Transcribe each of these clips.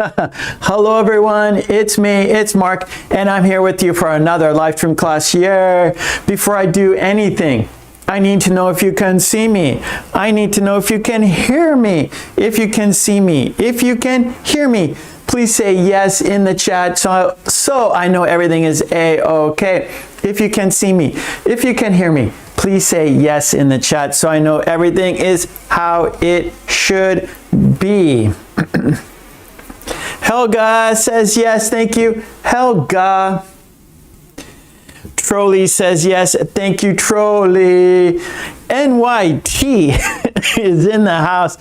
Hello everyone, it's me, it's Mark, and I'm here with you for another live stream class. Yay! Before I do anything, I need to know if you can see me. I need to know if you can hear me. If you can see me, if you can hear me, please say yes in the chat so I know everything is A-okay. If you can see me, if you can hear me, please say yes in the chat so I know everything is how it should be. Helga says yes, thank you, Helga. Trolley says yes, thank you, Trolley. NYT is in the house.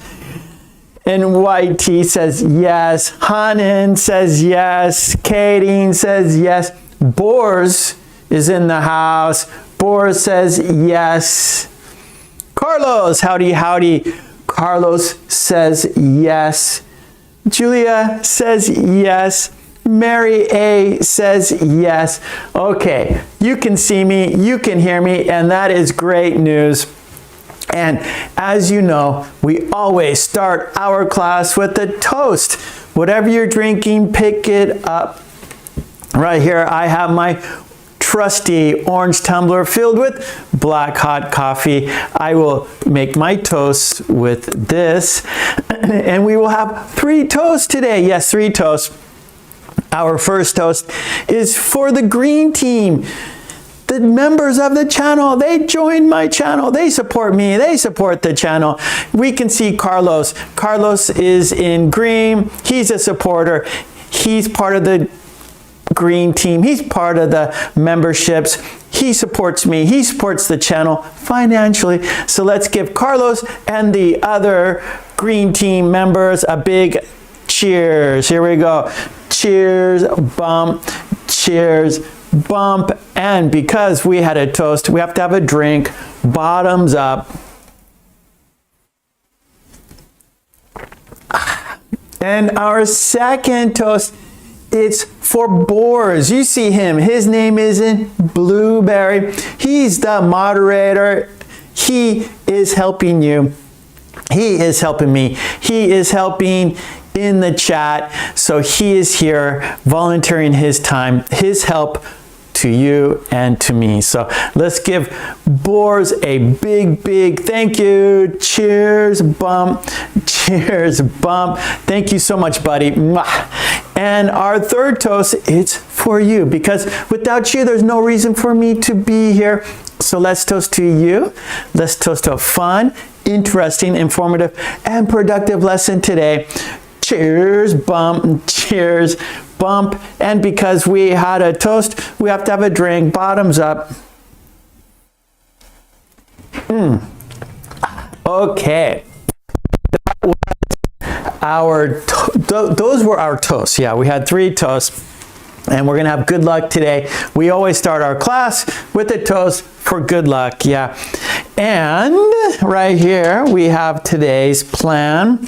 NYT says yes. Hanan says yes. Katie says yes. Boars is in the house. Boars says yes. Carlos, howdy, howdy. Carlos says yes. Julia says yes. Mary A says yes. Okay, you can see me, you can hear me, and that is great news. And as you know, we always start our class with a toast. Whatever you're drinking, pick it up. Right here, I have my trusty orange tumbler filled with black hot coffee. I will make my toast with this, and we will have 3 toasts today. Yes, 3 toasts. Our first toast is for the green team. The members of the channel, they joined my channel. They support me. They support the channel. We can see Carlos. Carlos is in green. He's a supporter. He's part of the green team. He's part of the memberships. He supports me. He supports the channel financially. So let's give Carlos and the other green team members a big cheers. Here we go. Cheers, bump, cheers, bump. And because we had a toast, we have to have a drink. Bottoms up. And our second toast, it's for Boars. You see him. His name isn't Blueberry. He's the moderator. He is helping you. He is helping me. He is helping in the chat. So he is here volunteering his time, his help to you and to me. So let's give Boars a big, big thank you. Cheers, bump. Cheers, bump. Thank you so much, buddy. And our third toast, it's for you, because without you, there's no reason for me to be here. So let's toast to you. Let's toast to a fun, interesting, informative, and productive lesson today. Cheers, bump, cheers, bump. And because we had a toast, we have to have a drink. Bottoms up. Okay. Those were our toasts. Yeah, we had 3 toasts. And we're going to have good luck today. We always start our class with a toast for good luck. Yeah. And right here, we have today's plan.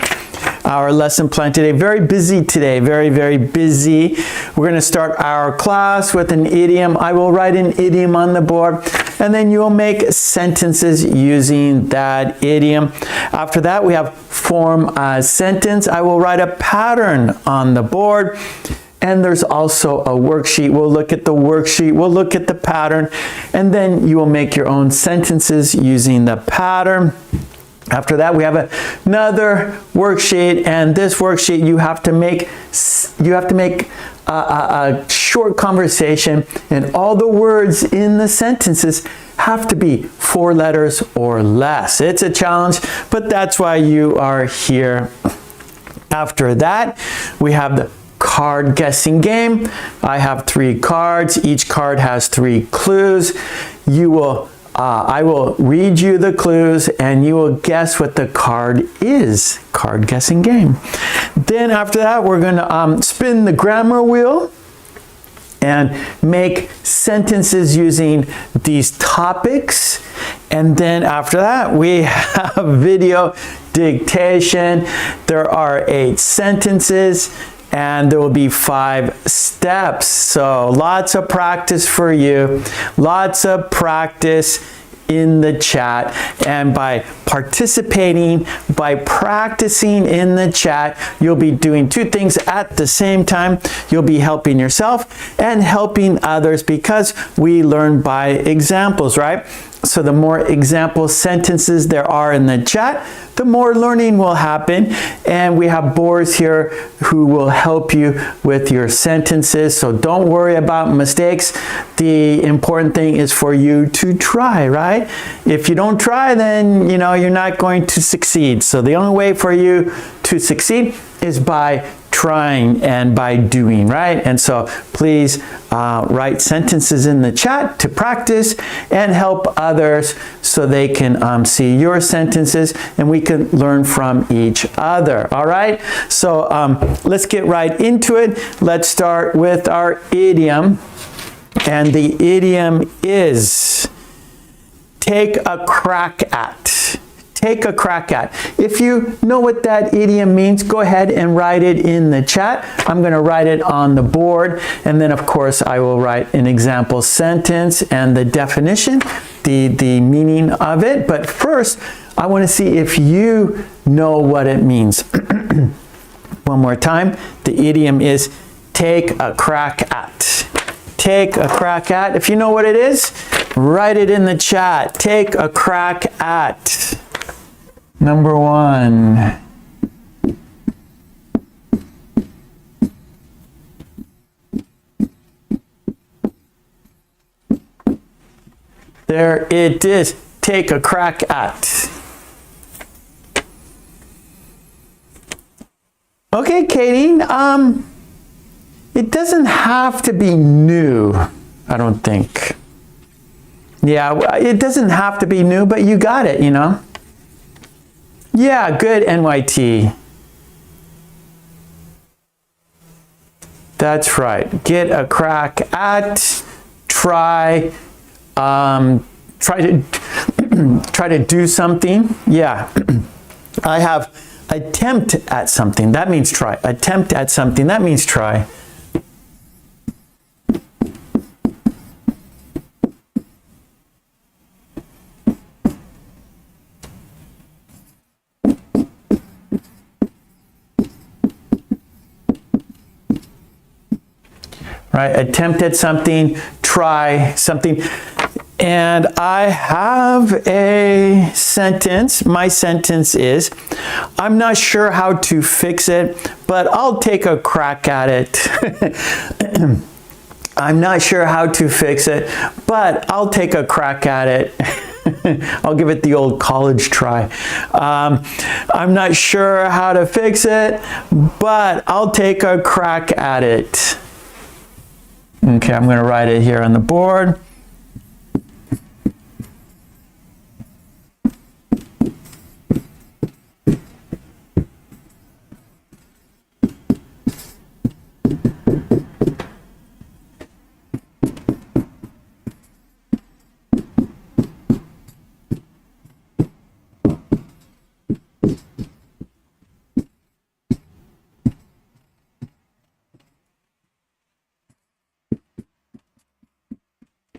Our lesson plan today. Very busy today. Very, very busy. We're going to start our class with an idiom. I will write an idiom on the board, and then you will make sentences using that idiom. After that, we have form a sentence. I will write a pattern on the board. And there's also a worksheet. We'll look at the worksheet. We'll look at the pattern. And then you will make your own sentences using the pattern. After that, we have another worksheet, and this worksheet you have to make a short conversation, and all the words in the sentences have to be 4 letters or less. It's a challenge, but that's why you are here. After that, we have the card guessing game. I have 3 cards. Each card has 3 clues. I will read you the clues, and you will guess what the card is. Card guessing game. Then after that, we're going to spin the grammar wheel and make sentences using these topics. And then after that, we have video dictation. There are 8 sentences, and there will be 5 steps. So lots of practice for you. Lots of practice in the chat. And by participating, by practicing in the chat, you'll be doing two things at the same time. You'll be helping yourself and helping others because we learn by examples, right? So the more example sentences there are in the chat, the more learning will happen. And we have Boris here who will help you with your sentences. So don't worry about mistakes. The important thing is for you to try, right? If you don't try, then you're not going to succeed. So the only way for you to succeed is by trying and by doing, right? And so please write sentences in the chat to practice and help others so they can see your sentences and we can learn from each other, all right? So let's get right into it. Let's start with our idiom. And the idiom is take a crack at. Take a crack at. If you know what that idiom means, go ahead and write it in the chat. I'm going to write it on the board, and then of course I will write an example sentence and the definition, the meaning of it. But first, I want to see if you know what it means. One more time. The idiom is take a crack at. Take a crack at. If you know what it is, write it in the chat. Take a crack at. Number one. There it is. Take a crack at. Okay, Katie. It doesn't have to be new, I don't think. Yeah, it doesn't have to be new, but you got it, Yeah, good, NYT. That's right. Get a crack at, try to do something. Yeah. I have attempt at something. That means try. Attempt at something. That means try. Right? Attempt at something, try something. And I have a sentence. My sentence is, I'm not sure how to fix it, but I'll take a crack at it. I'm not sure how to fix it, but I'll take a crack at it. I'll give it the old college try. I'm not sure how to fix it, but I'll take a crack at it. Okay, I'm going to write it here on the board.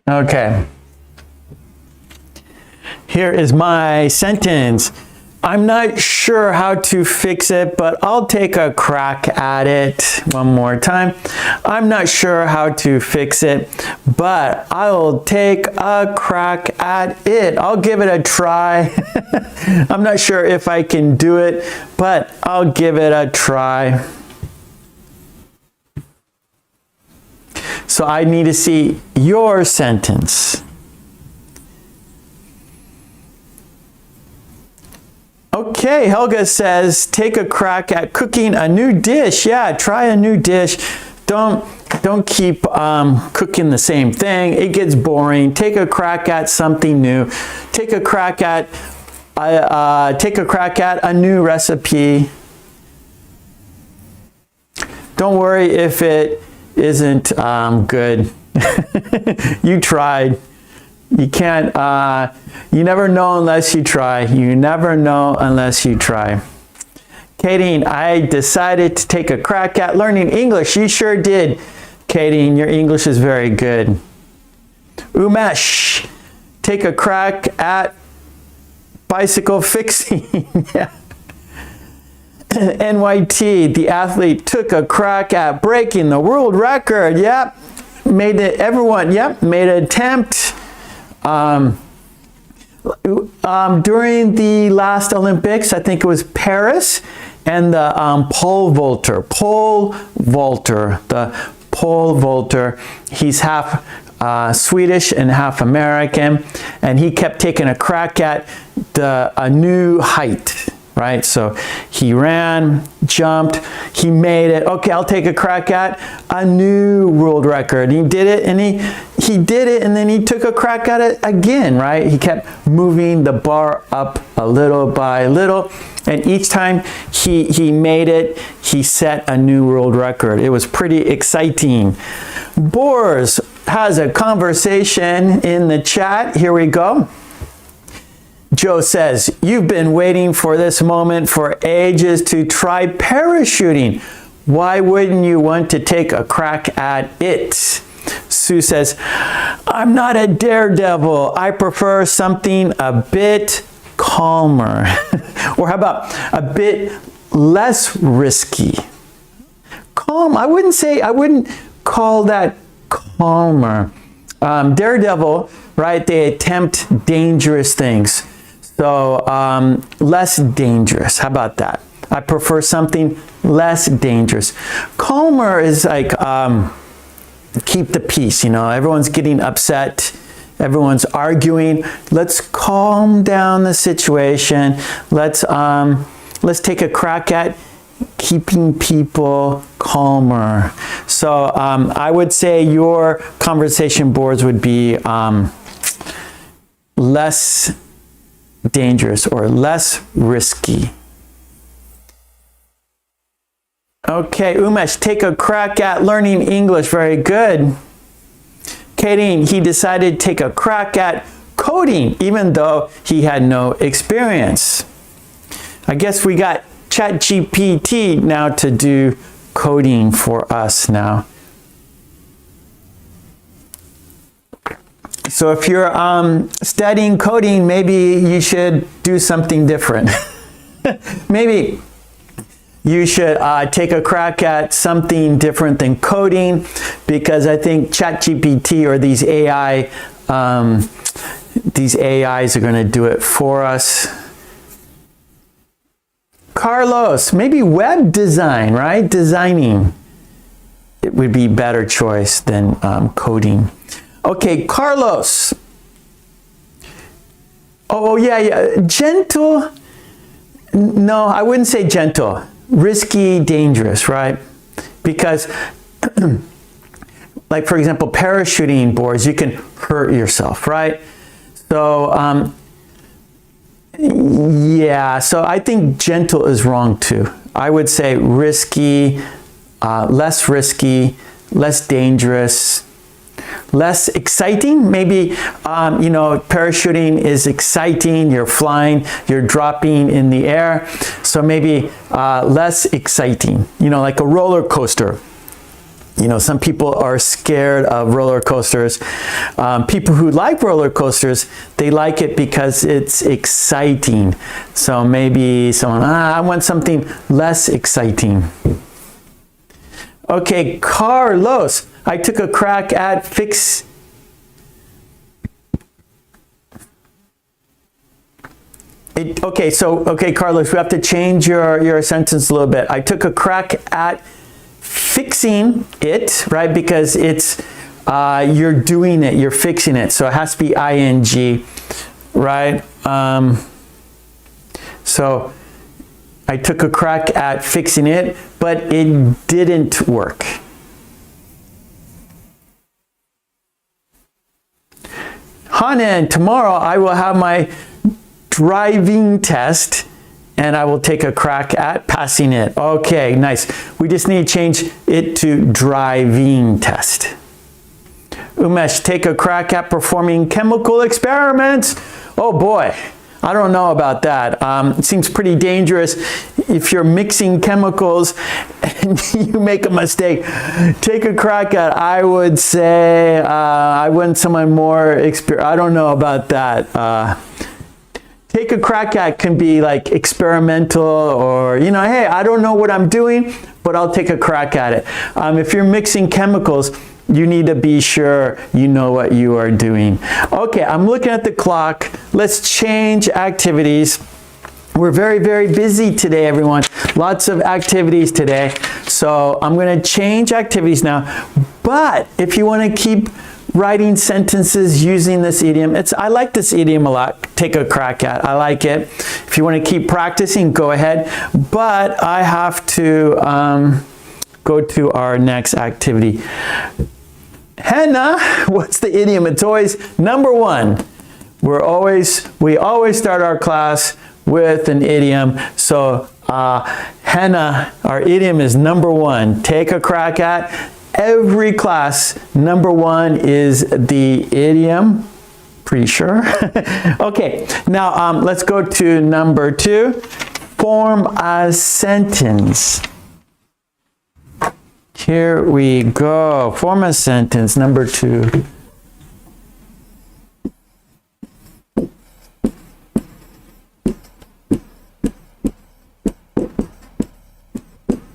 Okay. Here is my sentence. I'm not sure how to fix it, but I'll take a crack at it. One more time. I'm not sure how to fix it, but I'll take a crack at it. I'll give it a try. I'm not sure if I can do it, but I'll give it a try. So I need to see your sentence. Okay, Helga says, take a crack at cooking a new dish. Yeah, try a new dish. Don't keep cooking the same thing. It gets boring. Take a crack at something new. Take a crack at a new recipe. Don't worry if it isn't good. You tried. You can't, you never know unless you try. You never know unless you try. Katie, I decided to take a crack at learning English. You sure did. Katie, your English is very good. Umesh, take a crack at bicycle fixing. Yeah. NYT, the athlete, took a crack at breaking the world record. Yep. Made it, everyone, yep, made an attempt. During the last Olympics, I think it was Paris, and the pole vaulter, he's half Swedish and half American, and he kept taking a crack at a new height. Right, so he ran, jumped, he made it. Okay, I'll take a crack at a new world record. He did it, and he did it, and then he took a crack at it again. Right, he kept moving the bar up a little by little, and each time he made it, he set a new world record. It was pretty exciting. Boris has a conversation in the chat. Here we go. Joe says, you've been waiting for this moment for ages to try parachuting. Why wouldn't you want to take a crack at it? Sue says, I'm not a daredevil. I prefer something a bit calmer. Or how about a bit less risky? Calm, I wouldn't call that calmer. Daredevil, right, they attempt dangerous things. So less dangerous. How about that? I prefer something less dangerous. Calmer is like keep the peace. You know, everyone's getting upset. Everyone's arguing. Let's calm down the situation. Let's take a crack at keeping people calmer. So I would say your conversation boards would be less dangerous or less risky. Okay, Umesh, take a crack at learning English. Very good. Katie, he decided to take a crack at coding, even though he had no experience. I guess we got ChatGPT now to do coding for us now. So if you're studying coding, maybe you should do something different. Maybe you should take a crack at something different than coding, because I think ChatGPT or these AIs are going to do it for us. Carlos, maybe web design, right? Designing. It would be a better choice than coding. Okay, Carlos. Oh, yeah. Gentle. No, I wouldn't say gentle. Risky, dangerous, right? Because, like, for example, parachuting boards, you can hurt yourself, right? So, yeah, so I think gentle is wrong too. I would say risky, less dangerous, less exciting. Maybe, parachuting is exciting. You're flying, you're dropping in the air. So maybe less exciting, like a roller coaster. Some people are scared of roller coasters. People who like roller coasters, they like it because it's exciting. So maybe someone, I want something less exciting. Okay, Carlos, I took a crack at Okay, Carlos, we have to change your sentence a little bit. I took a crack at fixing it, right? Because it's, you're doing it, you're fixing it. So it has to be ing, right? So I took a crack at fixing it, but it didn't work. Hanan, tomorrow I will have my driving test and I will take a crack at passing it. Okay, nice. We just need to change it to driving test. Umesh, take a crack at performing chemical experiments. Oh boy, I don't know about that. It seems pretty dangerous if you're mixing chemicals and you make a mistake. Take a crack at, I would say, I want someone more experienced. I don't know about that. Take a crack at can be like experimental, or, you know, hey, I don't know what I'm doing, but I'll take a crack at it. If you're mixing chemicals, you need to be sure you know what you are doing. Okay, I'm looking at the clock. Let's change activities. We're very, very busy today, everyone. Lots of activities today. So I'm going to change activities now. But if you want to keep writing sentences using this idiom, I like this idiom a lot. Take a crack at. I like it. If you want to keep practicing, go ahead. But I have to go to our next activity. Hannah, what's the idiom? It's always number one. We always start our class with an idiom. So Hannah, our idiom is number one. Take a crack at. Every class, number one is the idiom. Pretty sure. Okay, now let's go to number two. Form a sentence. Here we go. Form a sentence, number two.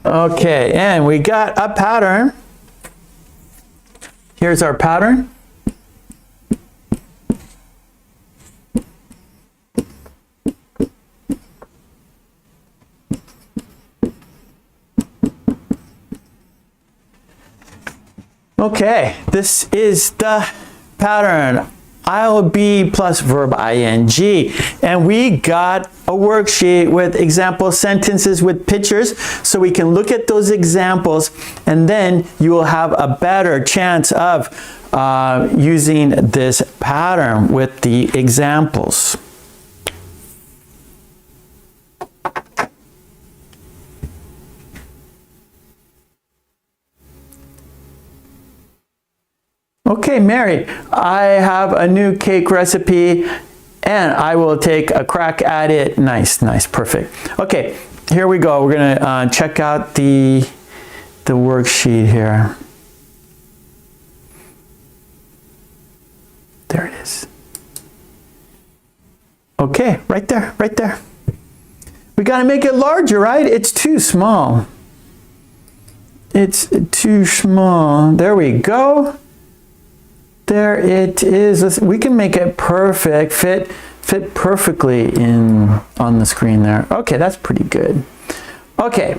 Okay, and we got a pattern. Here's our pattern. Okay, this is the pattern. I'll be plus verb ing. And we got a worksheet with example sentences with pictures, so we can look at those examples, and then you will have a better chance of using this pattern with the examples. Okay, Mary, I have a new cake recipe and I will take a crack at it. Nice, nice, perfect. Okay, here we go. We're gonna check out the worksheet here. There it is. Okay, right there, right there. We gotta make it larger, right? It's too small. It's too small. There we go. There it is. We can make it perfect, fit perfectly on the screen there. Okay, that's pretty good. Okay,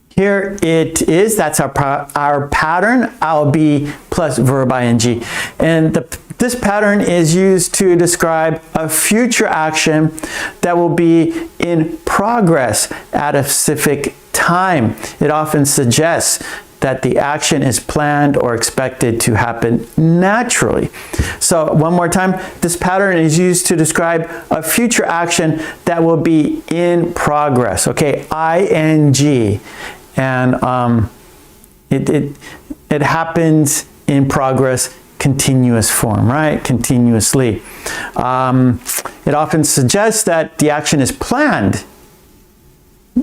here it is. That's our pattern. I'll be plus verb ing, and this pattern is used to describe a future action that will be in progress at a specific time. It often suggests that the action is planned or expected to happen naturally. So one more time, this pattern is used to describe a future action that will be in progress. Okay, ing, and it happens in progress, continuous form, right? Continuously. It often suggests that the action is planned,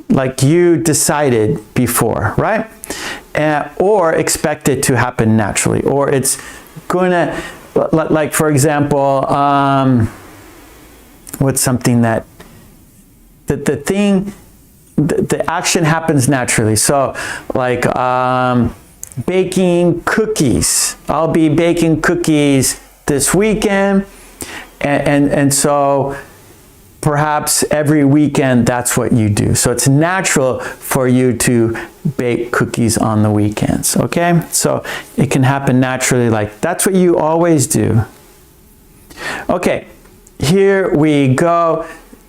like you decided before, right? Or expected to happen naturally, or it's gonna, like for example, what's something that the action happens naturally. So like baking cookies. I'll be baking cookies this weekend, and so perhaps every weekend that's what you do. So it's natural for you to bake cookies on the weekends, okay? So it can happen naturally, like that's what you always do. Okay, here we go.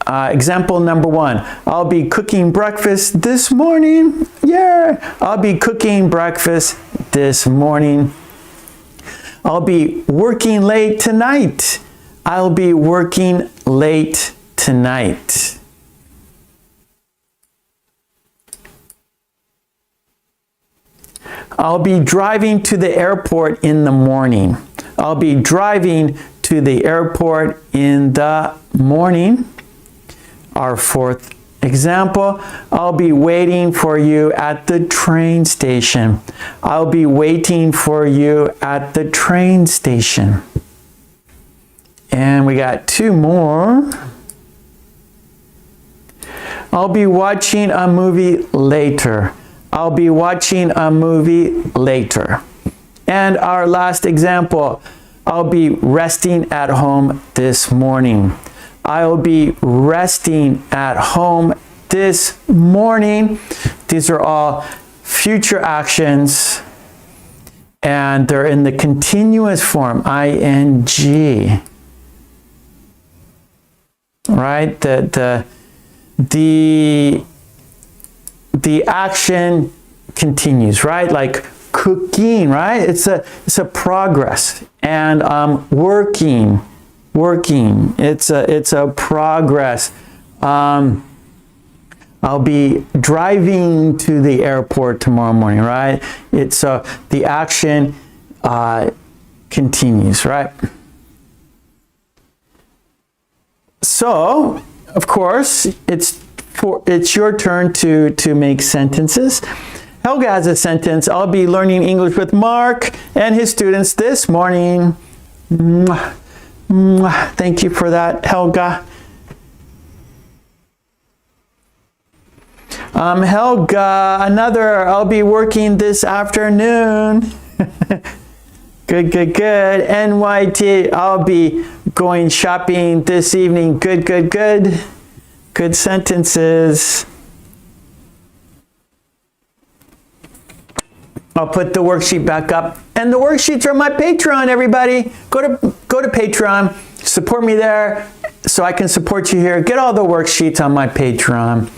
Example number one. I'll be cooking breakfast this morning. Yeah, I'll be cooking breakfast this morning. I'll be working late tonight. I'll be working late tonight. I'll be driving to the airport in the morning. I'll be driving to to the airport in the morning. Our fourth example, I'll be waiting for you at the train station. I'll be waiting for you at the train station. And we got two more. I'll be watching a movie later. I'll be watching a movie later. And our last example, I'll be resting at home this morning. I'll be resting at home this morning. These are all future actions, and they're in the continuous form, ing. Right? The action continues, right? Like cooking, right? It's a progress. And working. It's a progress. I'll be driving to the airport tomorrow morning, right? It's the action continues, right? So, of course, it's your turn to make sentences. Helga has a sentence. I'll be learning English with Mark and his students this morning. Mwah. Mwah. Thank you for that, Helga. Helga, another, I'll be working this afternoon. Good. NYT, I'll be going shopping this evening. Good. Good sentences. I'll put the worksheet back up. And the worksheets are my Patreon, everybody. Go to Patreon, support me there so I can support you here. Get all the worksheets on my Patreon.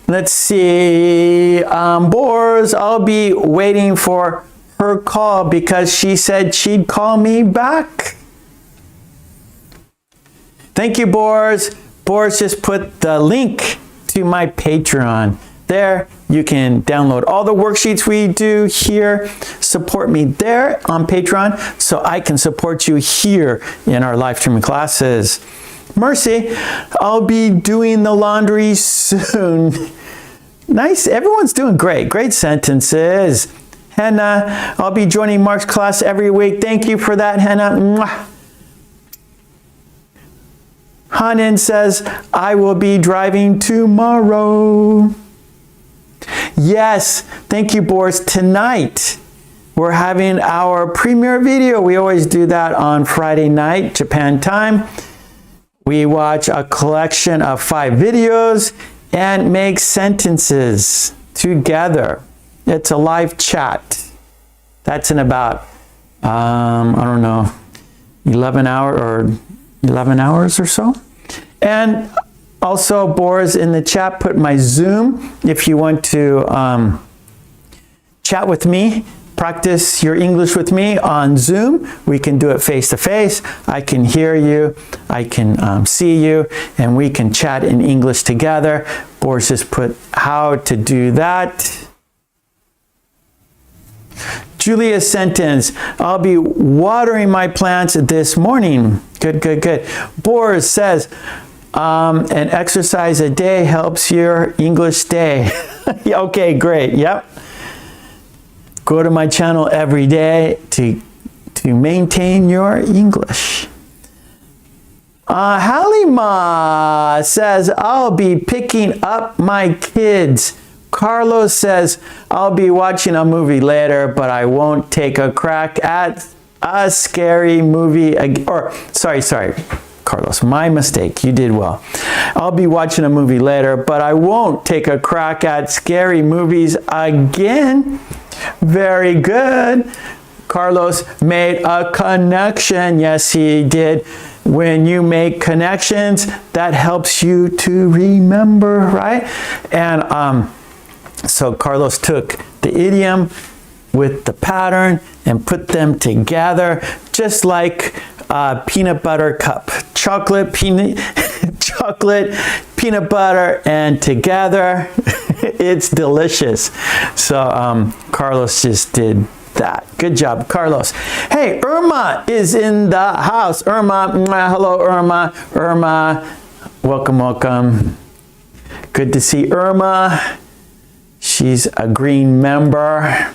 Let's see, Boris, I'll be waiting for her call because she said she'd call me back. Thank you, Boris. Boris just put the link to my Patreon. There, you can download all the worksheets we do here. Support me there on Patreon so I can support you here in our live streaming classes. Mercy, I'll be doing the laundry soon. Nice, everyone's doing great. Great sentences. Hannah, I'll be joining Mark's class every week. Thank you for that, Hannah. Mwah. Hanan says, I will be driving tomorrow. Yes, thank you, Boris. Tonight, we're having our premiere video. We always do that on Friday night, Japan time. We watch a collection of 5 videos and make sentences together. It's a live chat. That's in about, I don't know, 11 hours or so. And also, Boris in the chat put my Zoom. If you want to chat with me, practice your English with me on Zoom, we can do it face to face. I can hear you, I can see you, and we can chat in English together. Boris just put how to do that. Julia's sentence, I'll be watering my plants this morning. Good. Boris says, an exercise a day helps your English day. Okay, great. Yep. Go to my channel every day to maintain your English. Halima says, I'll be picking up my kids. Carlos says, I'll be watching a movie later, but I won't take a crack at a scary movie. Sorry, Carlos, my mistake. You did well. I'll be watching a movie later, but I won't take a crack at scary movies again. Very good. Carlos made a connection. Yes, he did. When you make connections, that helps you to remember, right? And so Carlos took the idiom with the pattern and put them together, just like a peanut butter cup. Chocolate, peanut butter, and together, it's delicious. So Carlos just did that. Good job, Carlos. Hey, Irma is in the house. Irma, hello, Irma. Irma, welcome, welcome. Good to see Irma. She's a green member.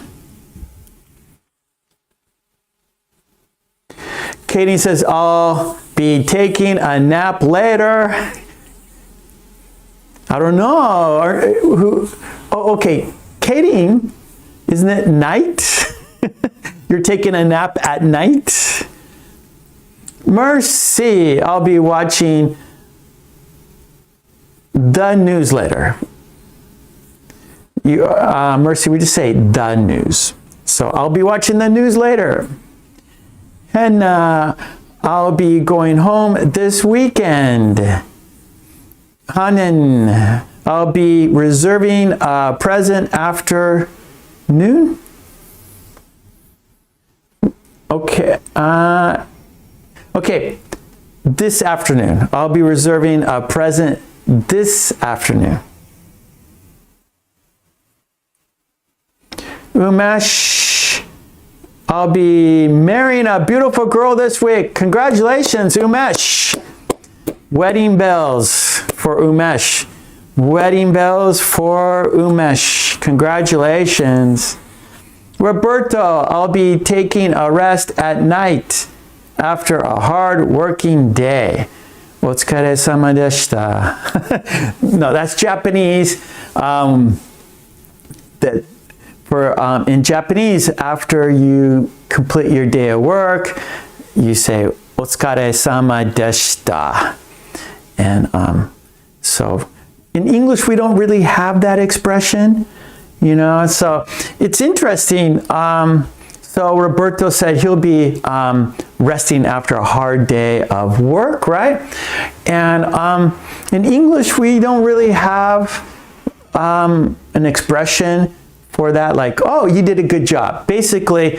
Katie says, I'll be taking a nap later. I don't know. Oh, okay. Katie, isn't it night? You're taking a nap at night? Mercy, I'll be watching the news later. Mercy, we just say the news. So I'll be watching the news later. And I'll be going home this weekend. Hanan, I'll be reserving a present afternoon. Okay. Okay. This afternoon. I'll be reserving a present this afternoon. Umesh, I'll be marrying a beautiful girl this week. Congratulations, Umesh. Wedding bells for Umesh. Wedding bells for Umesh. Congratulations. Roberto, I'll be taking a rest at night after a hard working day. Otsukaresama deshita. No, that's Japanese. In Japanese, after you complete your day of work, you say otsukaresama deshita. And so in English, we don't really have that expression, you know, so it's interesting. So Roberto said he'll be resting after a hard day of work, right? And in English, we don't really have an expression for that, like, oh, you did a good job. Basically,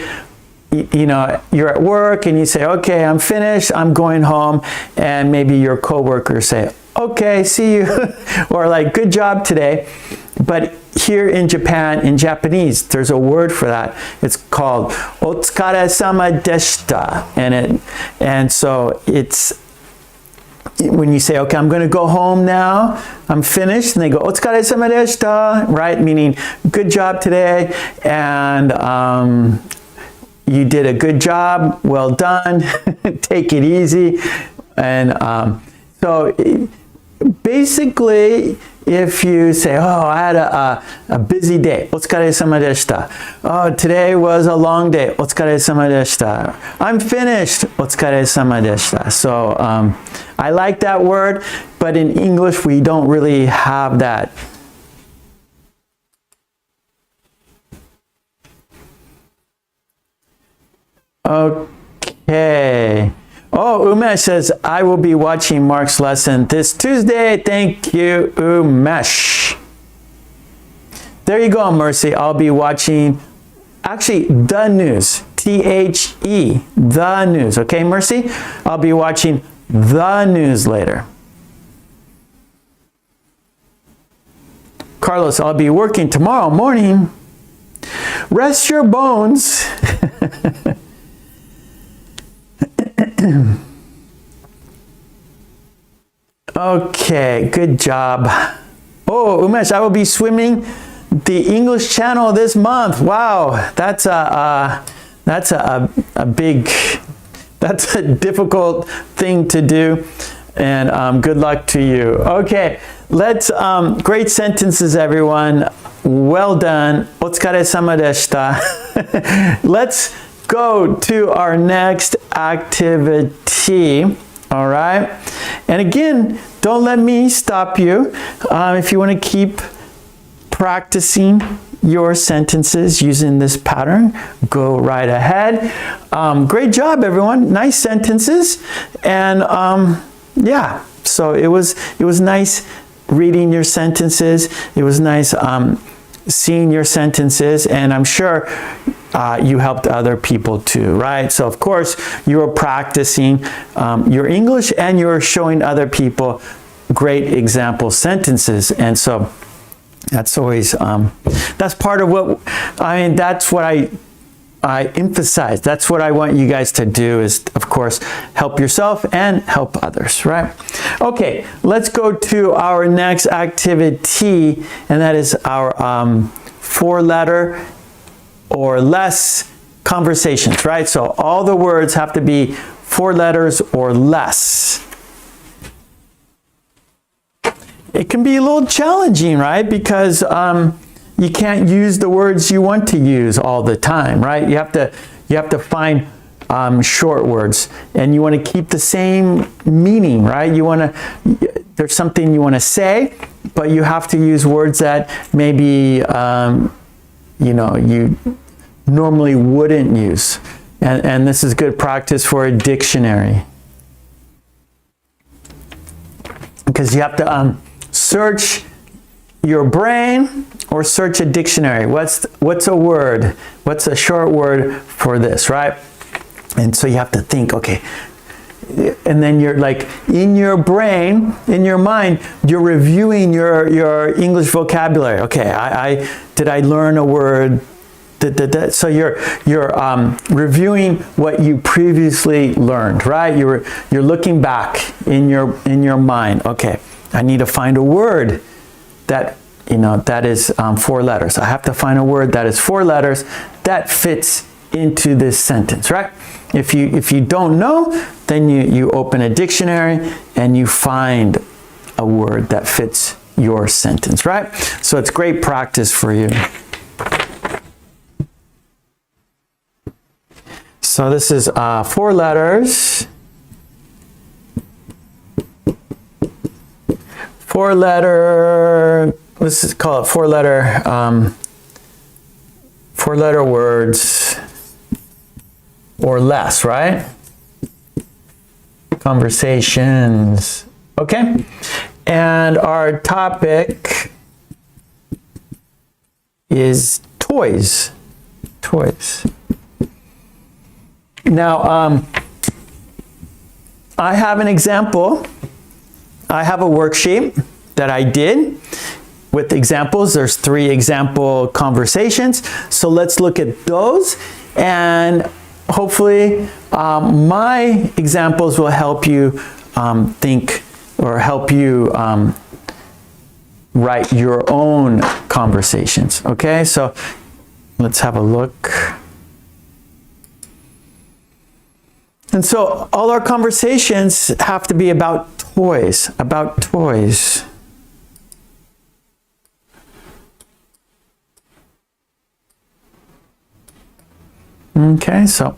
you know, you're at work and you say, okay, I'm finished, I'm going home, and maybe your coworkers say, okay, see you, or like, good job today. But here in Japan, in Japanese, there's a word for that. It's called otsukaresama deshita, and so it's when you say, okay, I'm going to go home now, I'm finished, and they go otsukaresama deshita, right? Meaning, good job today, and you did a good job, well done, take it easy. And so basically, if you say, oh, I had a busy day, otsukaresama deshita. Oh, today was a long day, otsukaresama deshita. I'm finished, otsukaresama deshita. So I like that word, but in English, we don't really have that. Okay. Oh, Umesh says, I will be watching Mark's lesson this Tuesday. Thank you, Umesh. There you go, Mercy. I'll be watching, actually, the news. T-H-E, the news. Okay, Mercy? I'll be watching the news later. Carlos, I'll be working tomorrow morning. Rest your bones. Okay, good job. Oh, Umesh, I will be swimming the English Channel this month. Wow, that's a difficult thing to do, and good luck to you. Okay, let's great sentences, everyone. Well done. Otsukaresama deshita. Let's go to our next activity. All right. And again, don't let me stop you. If you want to keep practicing your sentences using this pattern, go right ahead. Great job, everyone. Nice sentences. And yeah, so it was nice reading your sentences. It was nice seeing your sentences, and I'm sure you helped other people too, right? So of course you were practicing your English, and you're showing other people great example sentences. And so that's always that's part of what I mean. That's what I I emphasize. That's what I want you guys to do is, of course, help yourself and help others, right? Okay, let's go to our next activity, and that is our 4-letter or less conversations, right? So all the words have to be 4 letters or less. It can be a little challenging, right? Because you can't use the words you want to use all the time, right? You have to find short words, and you want to keep the same meaning, right? There's something you want to say, but you have to use words that maybe you normally wouldn't use, and this is good practice for a dictionary, because you have to search your brain or search a dictionary. What's a word? What's a short word for this, right? And so you have to think, okay, and then you're like in your brain, in your mind, you're reviewing your English vocabulary. Okay, did I learn a word? So you're reviewing what you previously learned, right? You're looking back in your mind. Okay, I need to find a word that that is 4 letters. I have to find a word that is 4 letters that fits into this sentence, right? If you don't know, then you open a dictionary and you find a word that fits your sentence, right? So it's great practice for you. So this is 4 letters. 4-letter, let's call it 4-letter, 4-letter words or less, right? Conversations. Okay. And our topic is toys. Toys. Now, I have an example. I have a worksheet that I did with examples. There's 3 example conversations. So let's look at those, and hopefully my examples will help you think or help you write your own conversations. Okay, so let's have a look. And so all our conversations have to be about toys, about toys. Okay, so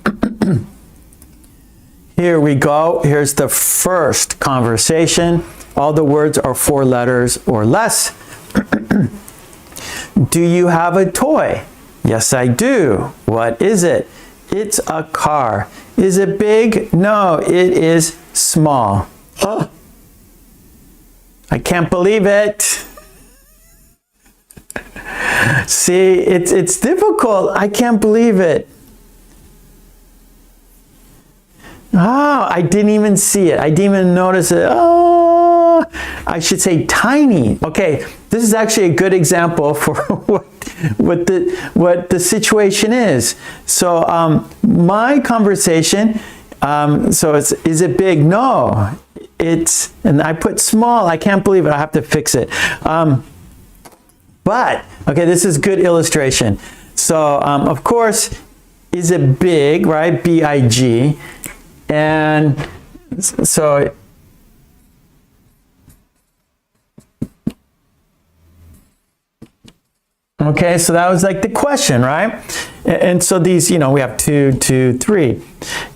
here we go. Here's the first conversation. All the words are 4 letters or less. Do you have a toy? Yes, I do. What is it? It's a car. Is it big? No, it is small. Oh, I can't believe it. See, it's difficult. I can't believe it. Oh, I didn't even see it. I didn't even notice it. Oh, I should say tiny. Okay, this is actually a good example for what the situation is. So my conversation, so is it big? No, and I put small. I can't believe it. I have to fix it. But, okay, this is good illustration. So, of course, is it big, right? B-I-G. And so okay, so that was like the question, right? And so these, we have 2, 2, 3.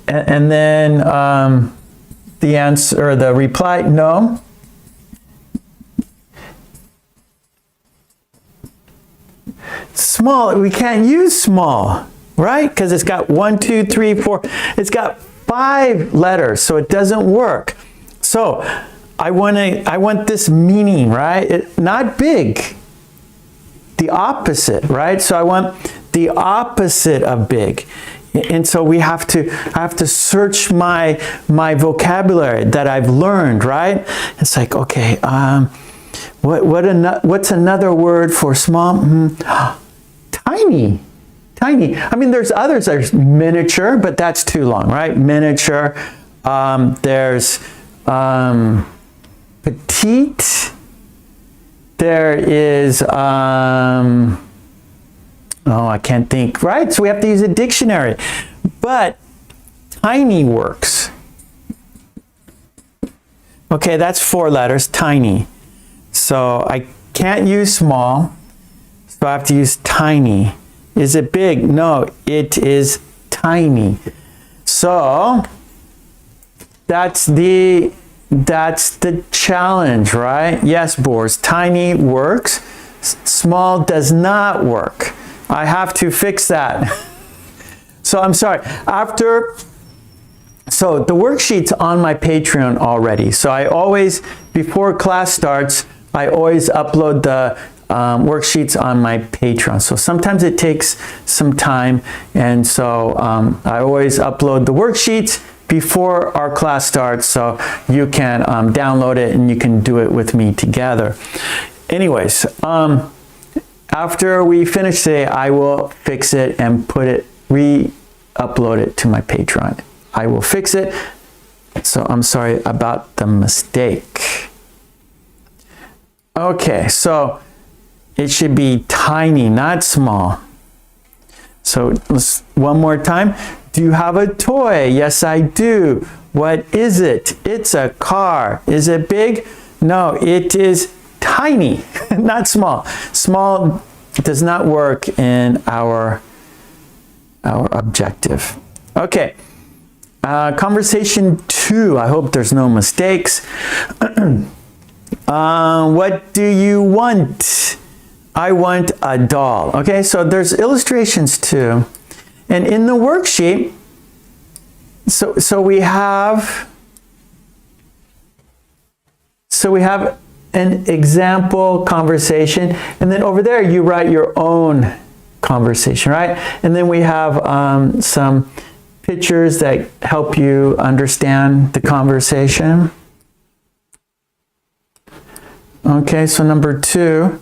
And then the answer, or the reply, no. Small, we can't use small, right? Because it's got 1, 2, 3, 4. It's got 5 letters, so it doesn't work. So I want this meaning, right? Not big. The opposite, right? So I want the opposite of big. And so I have to search my vocabulary that I've learned, right? It's like, okay, what's another word for small? Tiny. tiny. I mean, there's others. There's miniature, but that's too long, right? Miniature. There's petite. There is, oh, I can't think, right? So we have to use a dictionary. But tiny works. Okay, that's 4 letters, tiny. So I can't use small, so I have to use tiny. Is it big? No, it is tiny. So that's the challenge, right? Yes, Boris, tiny works, small does not work. I have to fix that. So I'm sorry. So the worksheet's on my Patreon already. So I always, before class starts, I always upload the worksheets on my Patreon. So sometimes it takes some time, and so I always upload the worksheets before our class starts, so you can download it and you can do it with me together. Anyways, after we finish today, I will fix it and re-upload it to my Patreon. I will fix it. So I'm sorry about the mistake. Okay, so it should be tiny, not small. So let's one more time. Do you have a toy? Yes, I do. What is it? It's a car. Is it big? No, it is tiny, not small. Small does not work in our objective. Okay. Conversation 2. I hope there's no mistakes. What do you want? I want a doll. Okay, so there's illustrations too. And in the worksheet, so we have an example conversation, and then over there you write your own conversation, right? And then we have some pictures that help you understand the conversation. Okay, so number 2,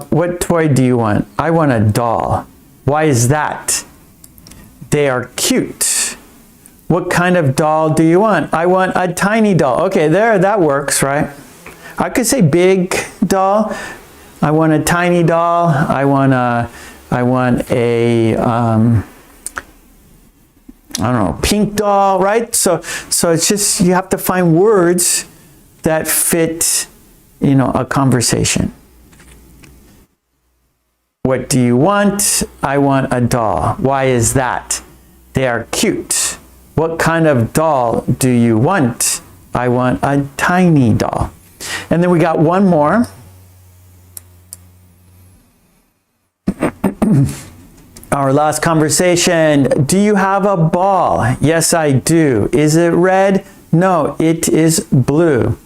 what toy do you want? I want a doll. Why is that? They are cute. What kind of doll do you want? I want a tiny doll. Okay, there, that works, right? I could say big doll. I want a tiny doll. I want a I don't know, pink doll, right? So it's just, you have to find words that fit, you know, a conversation. What do you want? I want a doll. Why is that? They are cute. What kind of doll do you want? I want a tiny doll. And then we got one more. Our last conversation. Do you have a ball? Yes, I do. Is it red? No, it is blue.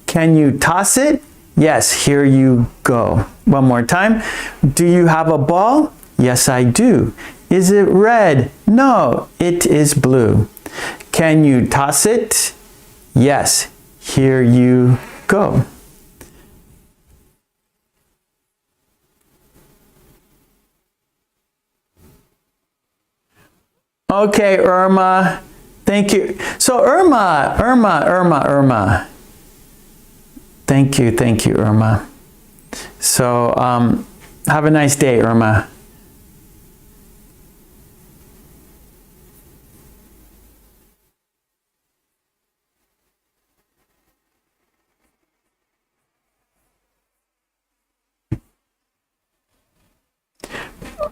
Can you toss it? Yes, here you go. One more time. Do you have a ball? Yes, I do. Is it red? No, it is blue. Can you toss it? Yes, here you go. Okay, Irma. Thank you. So Irma. Thank you, Irma. So have a nice day, Irma.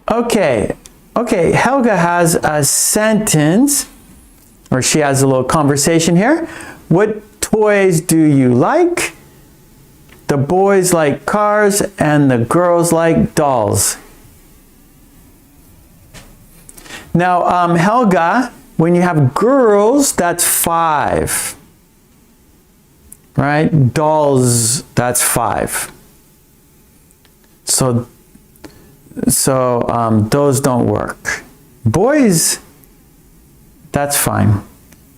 Okay, Helga has a sentence, or she has a little conversation here. What toys do you like? The boys like cars and the girls like dolls. Now, Helga, when you have girls, that's 5. Right? Dolls, that's 5. So those don't work. Boys, that's fine.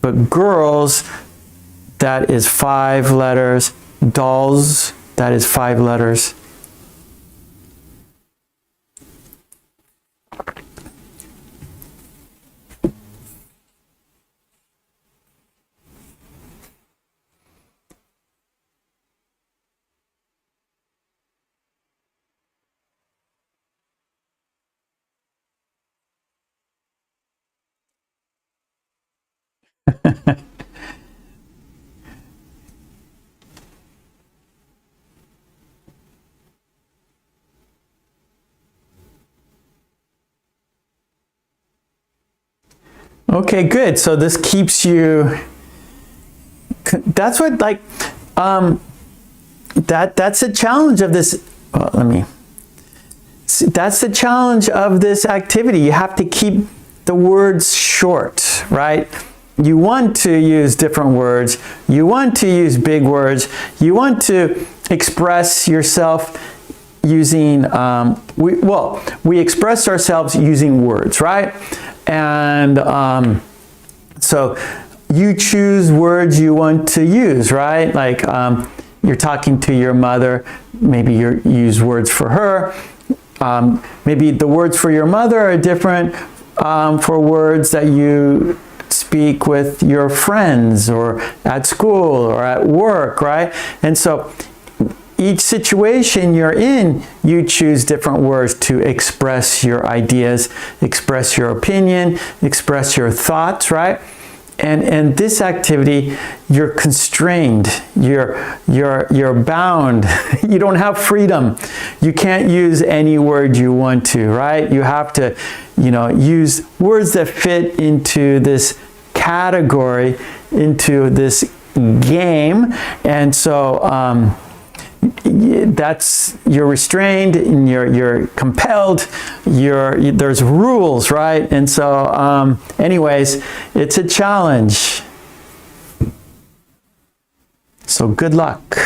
But girls, that is 5 letters. Dolls, that is 5 letters. Okay, good. So this keeps you, that's what, like, that's the challenge of this. Well, that's the challenge of this activity. You have to keep the words short, right? You want to use different words. You want to use big words. You want to express yourself using, we express ourselves using words, right? And so you choose words you want to use, right? Like you're talking to your mother, maybe you use words for her. Maybe the words for your mother are different for words that you speak with your friends or at school or at work, right? And so each situation you're in, you choose different words to express your ideas, express your opinion, express your thoughts, right? And this activity, you're constrained, you're bound, you don't have freedom. You can't use any word you want to, right? You have to, use words that fit into this category, into this game. And so you're restrained and you're compelled, there's rules, right? And so anyways, it's a challenge. So good luck.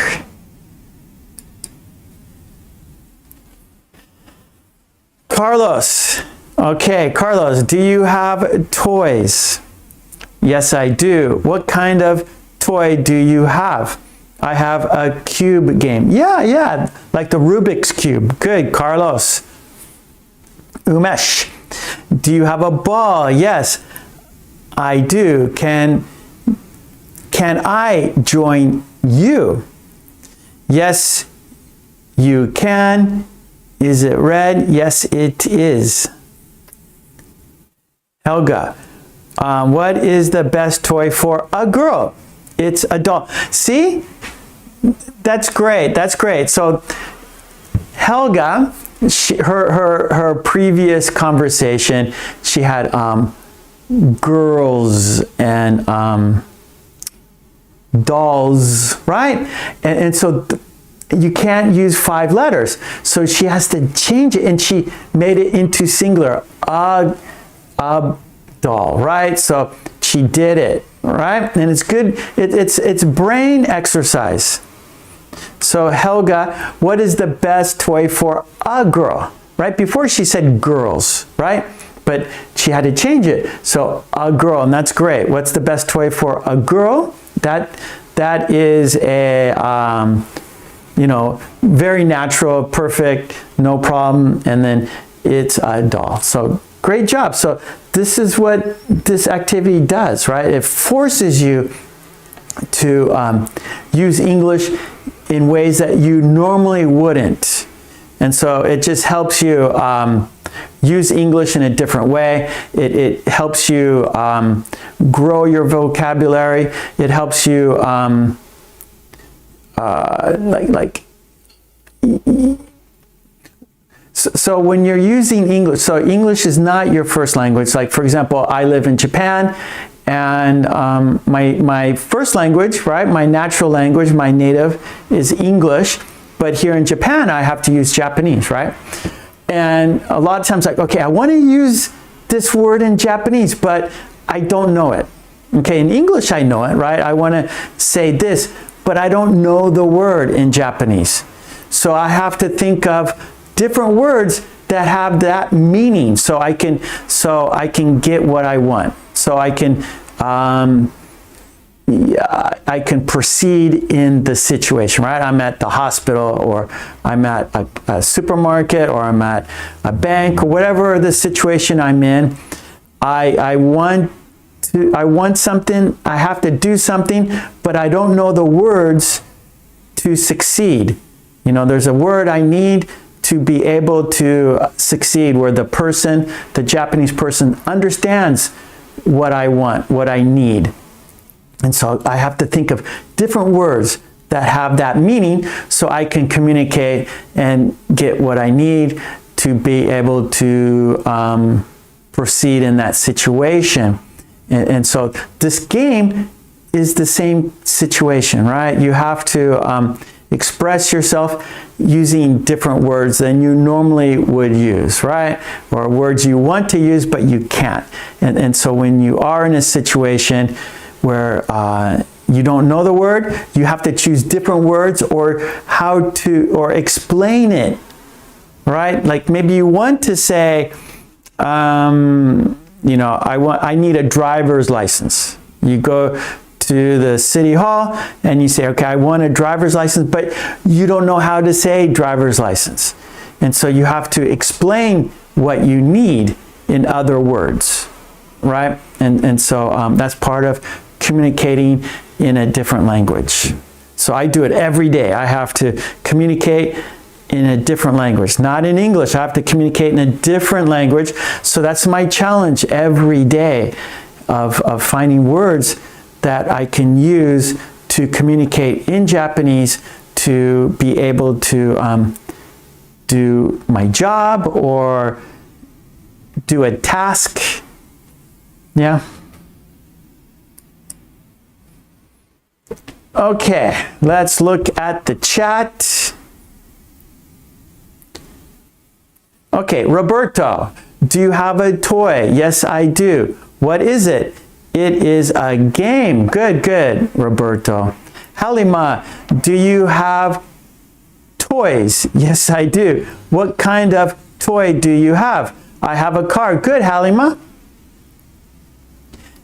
Carlos. Okay, Carlos, do you have toys? Yes, I do. What kind of toy do you have? I have a cube game. Yeah, like the Rubik's Cube. Good, Carlos. Umesh, do you have a ball? Yes, I do. Can I join you? Yes, you can. Is it red? Yes, it is. Helga, what is the best toy for a girl? It's a doll. See? That's great. That's great. So Helga, her previous conversation, she had girls and dolls, right? And so you can't use 5 letters. So she has to change it, and she made it into singular. A doll, right? So she did it, right? And it's good. It's brain exercise. So Helga, what is the best toy for a girl? Right? Before she said girls, right? But she had to change it. So a girl, and that's great. What's the best toy for a girl? That is a very natural, perfect, no problem, and then it's a doll. So great job. So this is what this activity does, right? It forces you to use English in ways that you normally wouldn't. And so it just helps you use English in a different way. It helps you grow your vocabulary. It helps you so when you're using English, so English is not your first language. Like, for example, I live in Japan, and my first language, right, my natural language, my native is English, but here in Japan I have to use Japanese, right? And a lot of times, like, okay, I want to use this word in Japanese, but I don't know it. Okay, in English I know it, right? I want to say this, but I don't know the word in Japanese. So I have to think of different words that have that meaning, so I can get what I want. So I can proceed in the situation, right? I'm at the hospital, or I'm at a supermarket, or I'm at a bank, or whatever the situation I'm in. I want something, I have to do something, but I don't know the words to succeed. There's a word I need to be able to succeed, where the Japanese person understands what I want, what I need. And so I have to think of different words that have that meaning so I can communicate and get what I need to be able to proceed in that situation. And so this game is the same situation, right? You have to express yourself using different words than you normally would use, right? Or words you want to use, but you can't. And so when you are in a situation where you don't know the word, you have to choose different words or how to, or explain it, right? Like maybe you want to say, you know, I need a driver's license. You go to the city hall and you say, okay, I want a driver's license, but you don't know how to say driver's license. And so you have to explain what you need in other words, right? And so that's part of communicating in a different language. So I do it every day. I have to communicate in a different language, not in English. I have to communicate in a different language. So that's my challenge every day of finding words that I can use to communicate in Japanese to be able to do my job or do a task. Yeah. Okay, let's look at the chat. Okay, Roberto, do you have a toy? Yes, I do. What is it? It is a game. Good, good, Roberto. Halima, do you have toys? Yes, I do. What kind of toy do you have? I have a car. Good, Halima.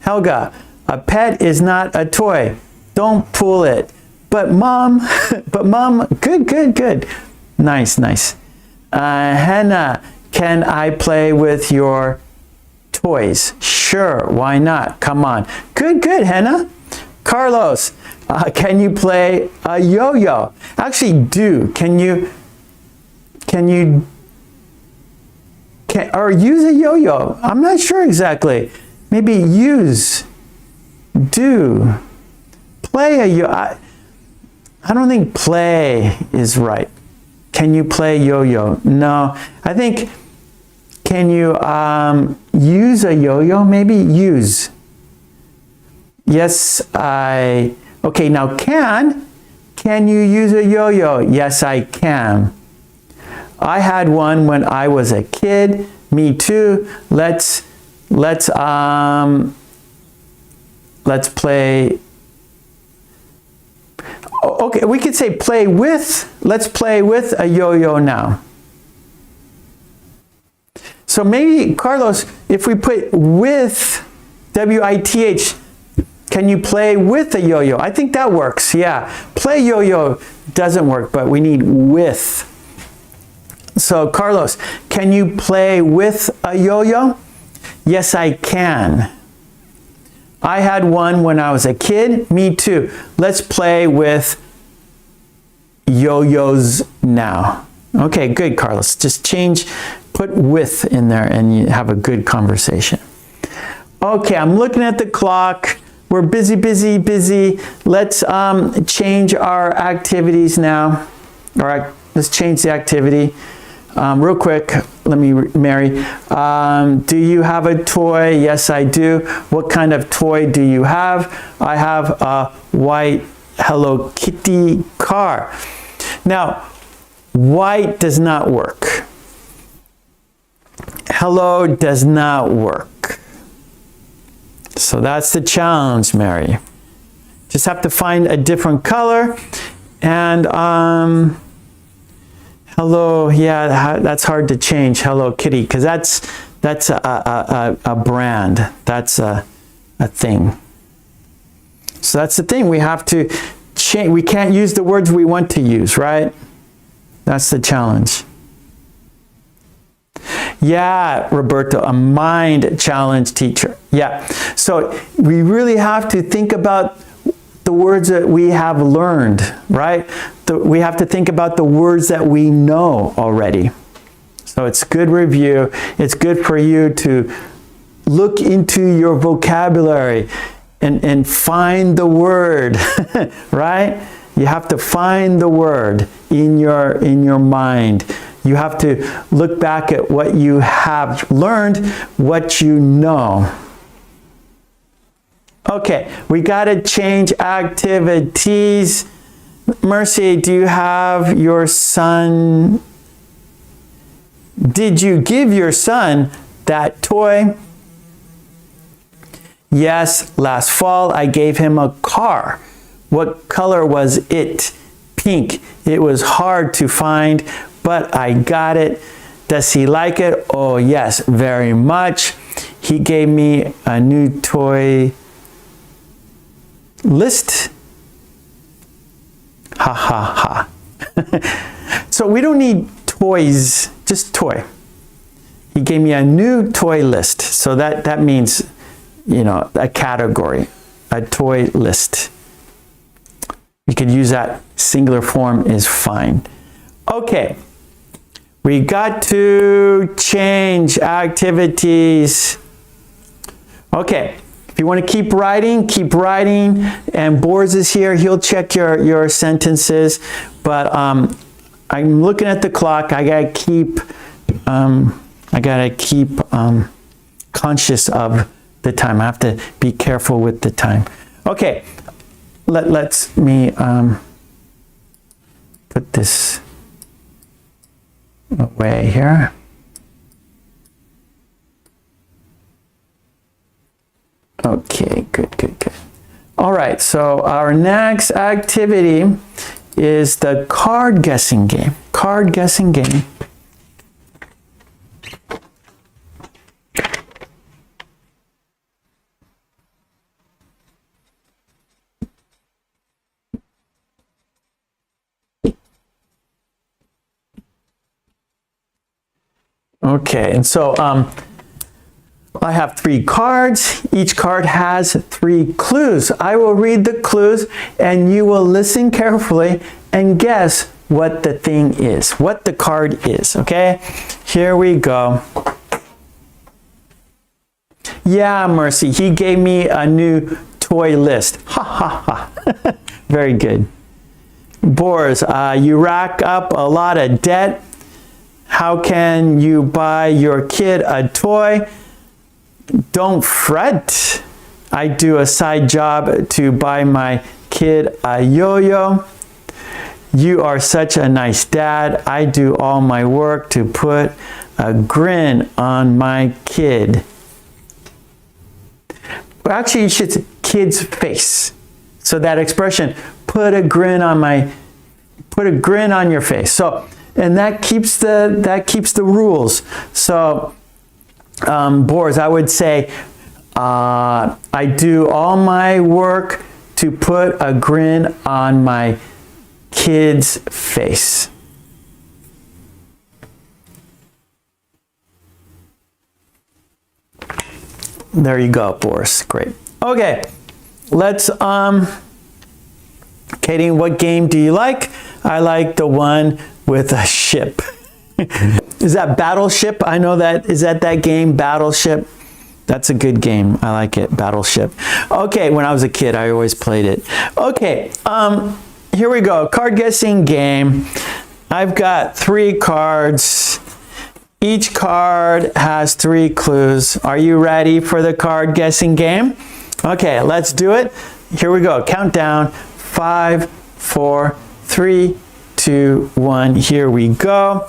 Helga, a pet is not a toy. Don't pull it. But mom, good, good, good. Nice, nice. Hannah, can I play with your toys? Sure, why not? Come on. Good, good, Hannah. Carlos, can you play a yo-yo? Actually, do. Or use a yo-yo? I'm not sure exactly. Maybe use, do. Play a yo-yo. I don't think play is right. Can you play yo-yo? No. I think, can you use a yo-yo? Maybe use. Yes, okay, now can you use a yo-yo? Yes, I can. I had one when I was a kid. Me too. Let's play. Okay, we could say play with. Let's play with a yo-yo now. So maybe, Carlos, if we put with, W-I-T-H, can you play with a yo-yo? I think that works, yeah. Play yo-yo doesn't work, but we need with. So, Carlos, can you play with a yo-yo? Yes, I can. I had one when I was a kid. Me too. Let's play with yo-yos now. Okay, good, Carlos. Just put with in there and you have a good conversation. Okay, I'm looking at the clock. We're busy, busy, busy. Let's change our activities now. All right, let's change the activity. Real quick, Mary, do you have a toy? Yes, I do. What kind of toy do you have? I have a white Hello Kitty car. Now, white does not work. Hello does not work. So that's the challenge, Mary. Just have to find a different color. And hello, yeah, that's hard to change, Hello Kitty, because that's a brand. That's a thing. So that's the thing. We have to change. We can't use the words we want to use, right? That's the challenge. Yeah, Roberto, a mind challenge teacher. Yeah. So we really have to think about the words that we have learned, right? We have to think about the words that we know already. So it's good review. It's good for you to look into your vocabulary and find the word, right? You have to find the word in your mind. You have to look back at what you have learned, what you know. Okay, we got to change activities. Mercy, do you have your son? Did you give your son that toy? Yes, last fall I gave him a car. What color was it? Pink. It was hard to find, but I got it. Does he like it? Oh, yes, very much. He gave me a new toy list. Ha ha ha. So we don't need toys, just toy. He gave me a new toy list. So that means, you know, a category, a toy list. You could use that. Singular form is fine. Okay. We got to change activities. Okay. If you want to keep writing, and Boris is here, he'll check your sentences, but I'm looking at the clock. I gotta keep conscious of the time. I have to be careful with the time. Okay, let's me put this away here. Okay, good. All right, so our next activity is the card guessing game. Card guessing game. Okay, and so I have 3 cards. Each card has 3 clues. I will read the clues and you will listen carefully and guess what the thing is, what the card is, okay? Here we go. Yeah, Mercy, he gave me a new toy list. Ha ha ha. Very good. Boris, you rack up a lot of debt. How can you buy your kid a toy? Don't fret. I do a side job to buy my kid a yo-yo. You are such a nice dad. I do all my work to put a grin on my kid. Well, actually, you should say kid's face. So that expression, put a grin on your face. So, and that keeps the rules. So, Boris, I would say, I do all my work to put a grin on my kid's face. There you go, Boris. Great. Okay, let's, Katie, what game do you like? I like the one with a ship. Is that Battleship? I know that. Is that game, Battleship? That's a good game. I like it, Battleship. Okay, when I was a kid, I always played it. Okay, here we go. Card guessing game. I've got 3 cards. Each card has 3 clues. Are you ready for the card guessing game? Okay, let's do it. Here we go. Countdown. 5, 4, 3, 2, 1. Here we go.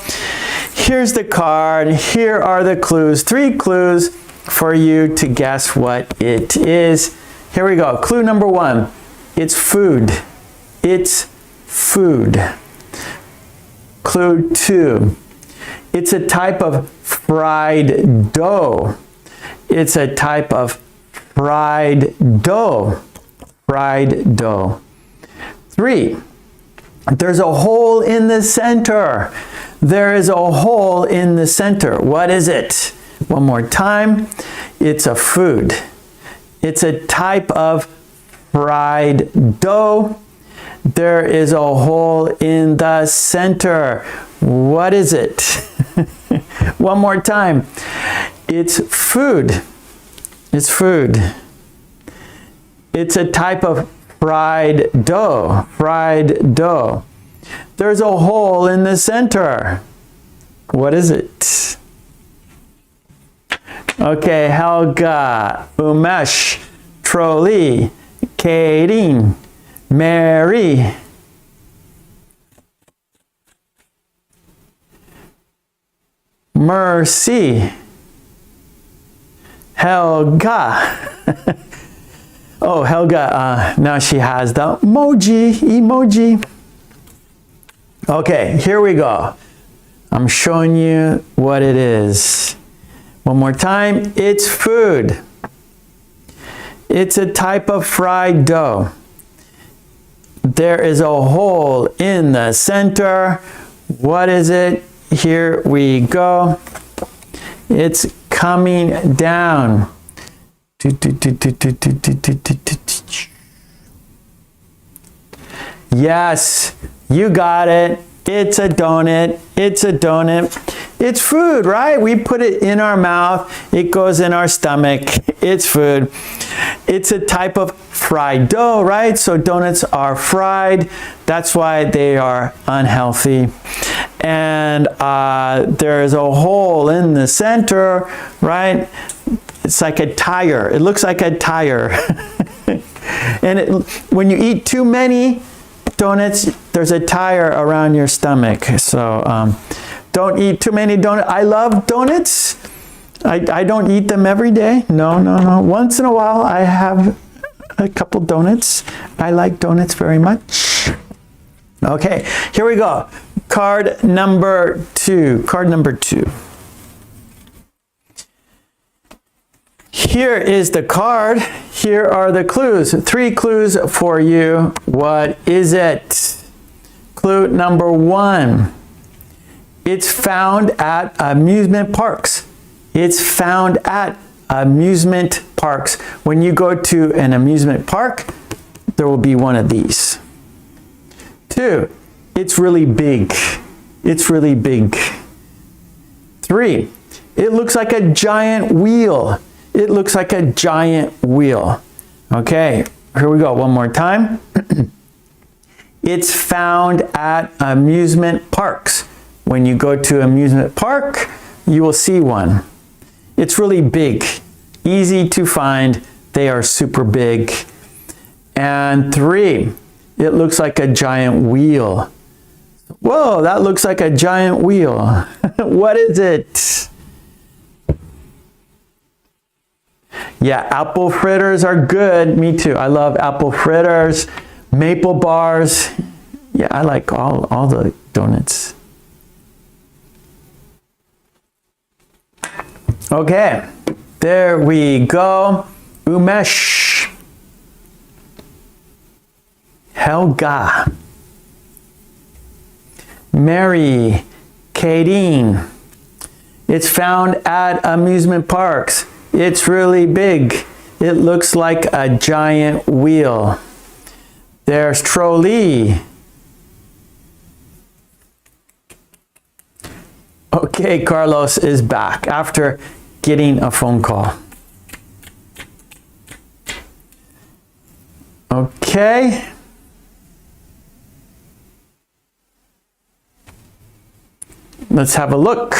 Here's the card. Here are the clues. 3 clues for you to guess what it is. Here we go. Clue number 1. It's food. It's food. Clue 2. It's a type of fried dough. It's a type of fried dough. Fried dough. 3. There's a hole in the center. There is a hole in the center. What is it? One more time. It's a food. It's a type of fried dough. There is a hole in the center. What is it? One more time. It's food. It's food. It's a type of fried dough. Fried dough. There's a hole in the center. What is it? Okay, Helga, Umesh, Trolley, Katie, Mary. Mercy. Helga. Oh, Helga, now she has the emoji. Okay, here we go. I'm showing you what it is. One more time. It's food. It's a type of fried dough. There is a hole in the center. What is it? Here we go. It's coming down. Yes, you got it. It's a donut. It's a donut. It's food, right? We put it in our mouth. It goes in our stomach. It's food. It's a type of fried dough, right? So donuts are fried. That's why they are unhealthy. And there is a hole in the center, right? It's like a tire. It looks like a tire. And when you eat too many donuts, there's a tire around your stomach. So don't eat too many donuts. I love donuts. I don't eat them every day. No. Once in a while, I have a couple donuts. I like donuts very much. Okay, here we go. Card number 2. Card number 2. Here is the card. Here are the clues. 3 clues for you. What is it? Clue number 1. It's found at amusement parks. It's found at amusement parks. When you go to an amusement park, there will be one of these. 2. It's really big. It's really big. 3. It looks like a giant wheel. It looks like a giant wheel. Okay, here we go. One more time. It's found at amusement parks. When you go to amusement park, you will see one. It's really big, easy to find. They are super big. And 3, it looks like a giant wheel. Whoa, that looks like a giant wheel. What is it? Yeah, apple fritters are good. Me too. I love apple fritters, maple bars. Yeah, I like all the donuts. Okay, there we go. Umesh. Helga. Mary. Kadeen. It's found at amusement parks. It's really big. It looks like a giant wheel. There's Trolley. Okay, Carlos is back after getting a phone call. Okay. Let's have a look.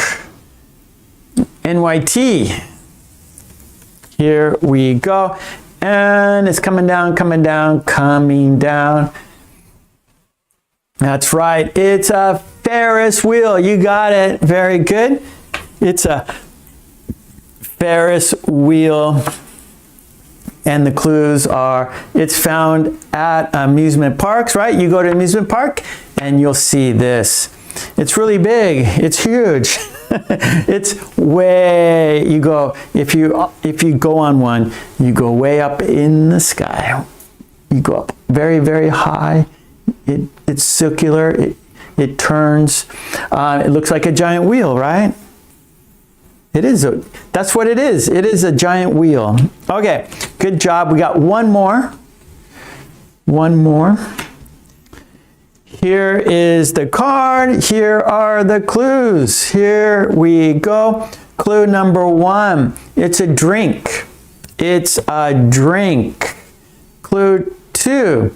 NYT. Here we go. And it's coming down, coming down, coming down. That's right. It's a Ferris wheel. You got it. Very good. It's a Ferris wheel. And the clues are, it's found at amusement parks, right? You go to amusement park and you'll see this. It's really big. It's huge. It's way, you go, if you go on one, you go way up in the sky. You go up very, very high. It's circular. It turns. It looks like a giant wheel, right? It is. That's what it is. It is a giant wheel. Okay, good job. We got one more. One more. Here is the card. Here are the clues. Here we go. Clue number 1. It's a drink. It's a drink. Clue 2.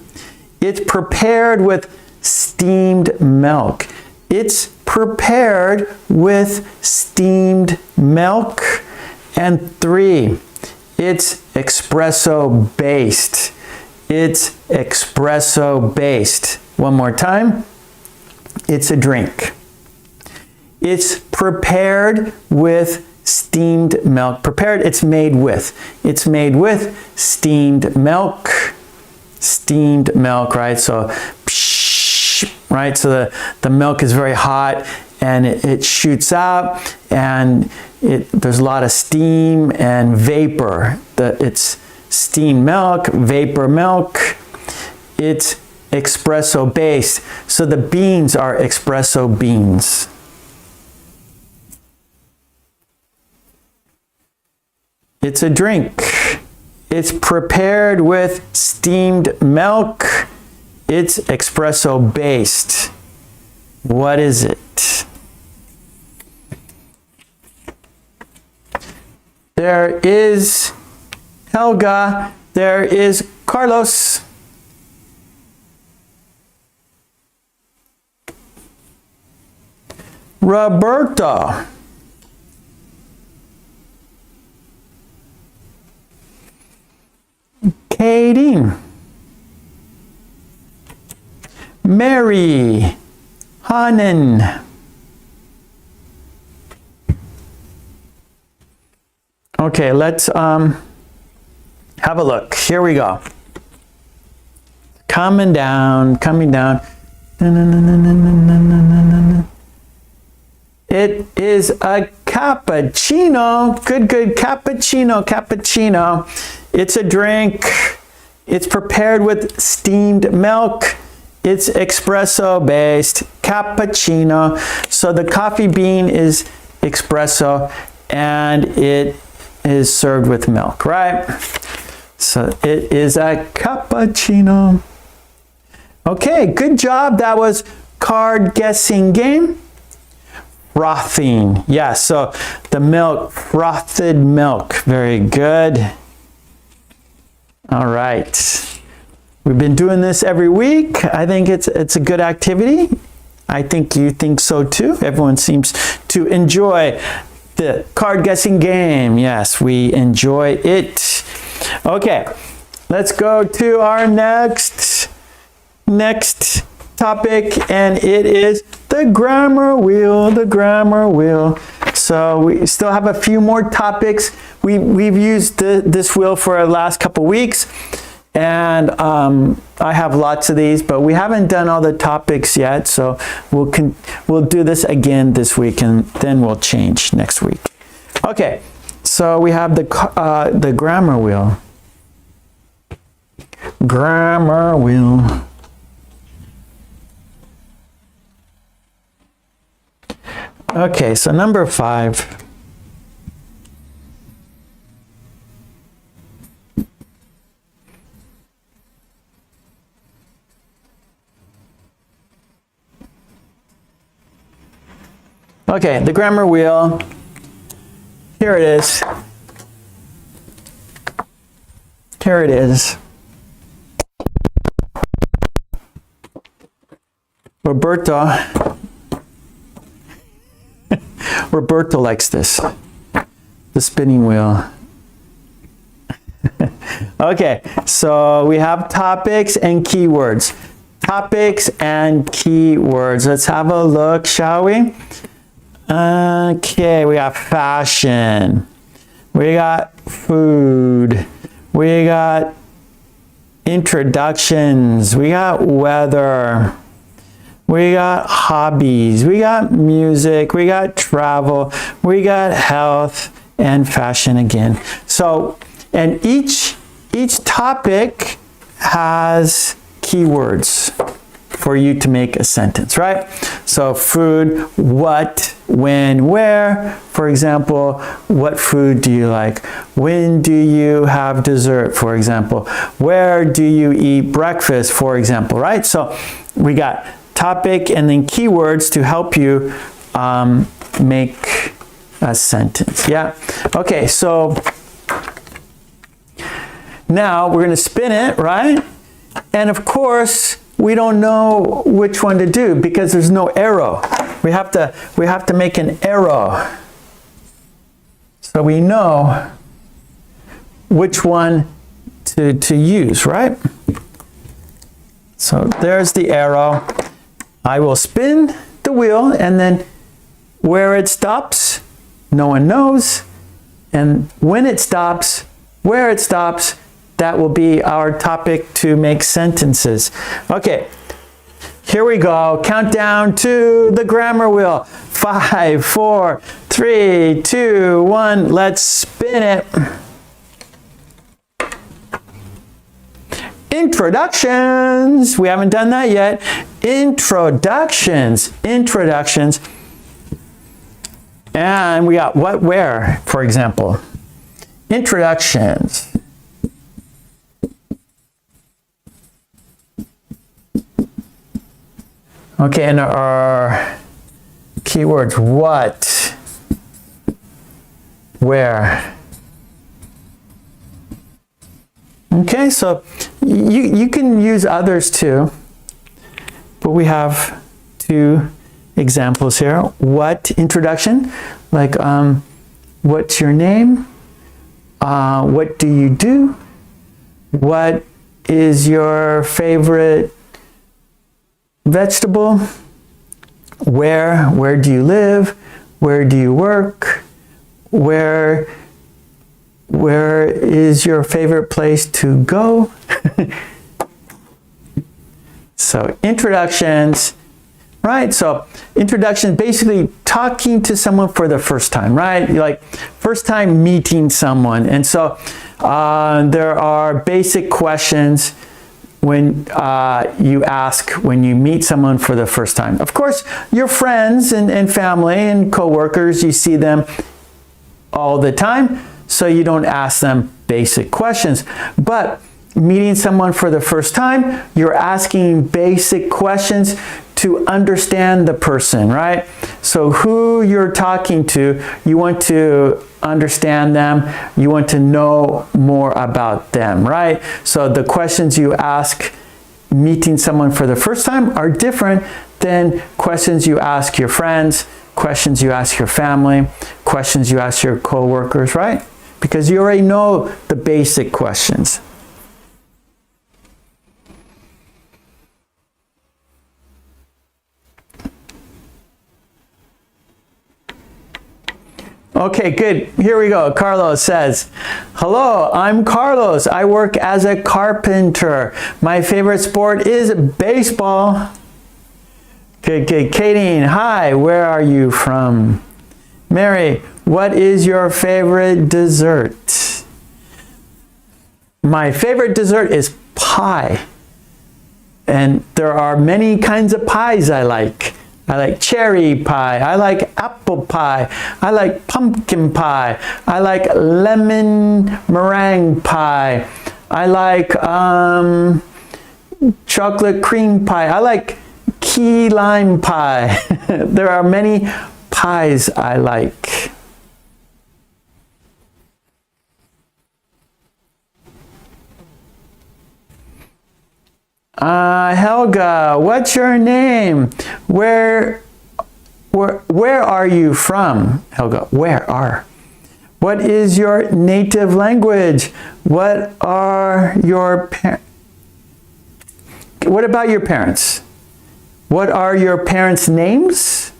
It's prepared with steamed milk. It's prepared with steamed milk. And 3. It's espresso based. It's espresso based. One more time. It's a drink. It's prepared with steamed milk. Prepared, it's made with. It's made with steamed milk. Steamed milk, right? So, right? So the milk is very hot and it shoots out and there's a lot of steam and vapor. It's steamed milk, vapor milk. It's espresso based. So the beans are espresso beans. It's a drink. It's prepared with steamed milk. It's espresso based. What is it? There is Helga. There is Carlos. Roberto. Katie. Mary. Hanan. Okay, let's have a look. Here we go. Coming down, coming down. It is a cappuccino. Good, good. Cappuccino, cappuccino. It's a drink. It's prepared with steamed milk. It's espresso based. Cappuccino. So the coffee bean is espresso and it is served with milk, right? So it is a cappuccino. Okay, good job. That was card guessing game. Frothing. Yeah, so the milk, frothed milk. Very good. All right. We've been doing this every week. I think it's a good activity. I think you think so too. Everyone seems to enjoy the card guessing game. Yes, we enjoy it. Okay, let's go to our next topic, and it is the grammar wheel, the grammar wheel. So we still have a few more topics. We've used this wheel for the last couple weeks, and I have lots of these, but we haven't done all the topics yet. So we'll do this again this week, and then we'll change next week. Okay, so we have the grammar wheel. Grammar wheel. Okay, so number 5. Okay, the grammar wheel. Here it is. Here it is. Roberto likes this. The spinning wheel. Okay, so we have topics and keywords. Topics and keywords. Let's have a look, shall we? Okay, we got fashion. We got food. We got introductions. We got weather. We got hobbies. We got music. We got travel. We got health and fashion again. So, and each topic has keywords for you to make a sentence, right? So food, what, when, where. For example, what food do you like? When do you have dessert, for example? Where do you eat breakfast, for example, right? So we got topic and then keywords to help you make a sentence. Yeah. Okay, so Now we're going to spin it, right? And of course, we don't know which one to do because there's no arrow. We have to make an arrow so we know which one to use, right? So there's the arrow. I will spin the wheel, and then where it stops, no one knows. And when it stops, where it stops, that will be our topic to make sentences. Okay, here we go. Countdown to the grammar wheel. 5, 4, 3, 2, 1. Let's spin it. Introductions. We haven't done that yet. Introductions. Introductions. And we got what, where, for example. Introductions. Okay, and our keywords, what, where. Okay, so you can use others too, but we have 2 examples here. What, introduction, like what's your name? What do you do? What is your favorite vegetable? Where do you live? Where do you work? Where is your favorite place to go? So introductions, right? So introduction, basically talking to someone for the first time, right? Like first time meeting someone. And so there are basic questions when you ask when you meet someone for the first time. Of course, your friends and family and coworkers, you see them all the time, so you don't ask them basic questions. But meeting someone for the first time, you're asking basic questions to understand the person, right? So who you're talking to, you want to understand them, you want to know more about them, right? So the questions you ask meeting someone for the first time are different than questions you ask your friends, questions you ask your family, questions you ask your coworkers, right? Because you already know the basic questions. Okay, good. Here we go. Carlos says, hello, I'm Carlos. I work as a carpenter. My favorite sport is baseball. Good, good. Katie, hi, where are you from? Mary, what is your favorite dessert? My favorite dessert is pie. And there are many kinds of pies I like. I like cherry pie, I like apple pie, I like pumpkin pie, I like lemon meringue pie, I like chocolate cream pie, I like key lime pie. There are many pies I like. Helga, what's your name? Where are you from? Helga, where are? What is your native language? What are your What about your parents? What are your parents' names?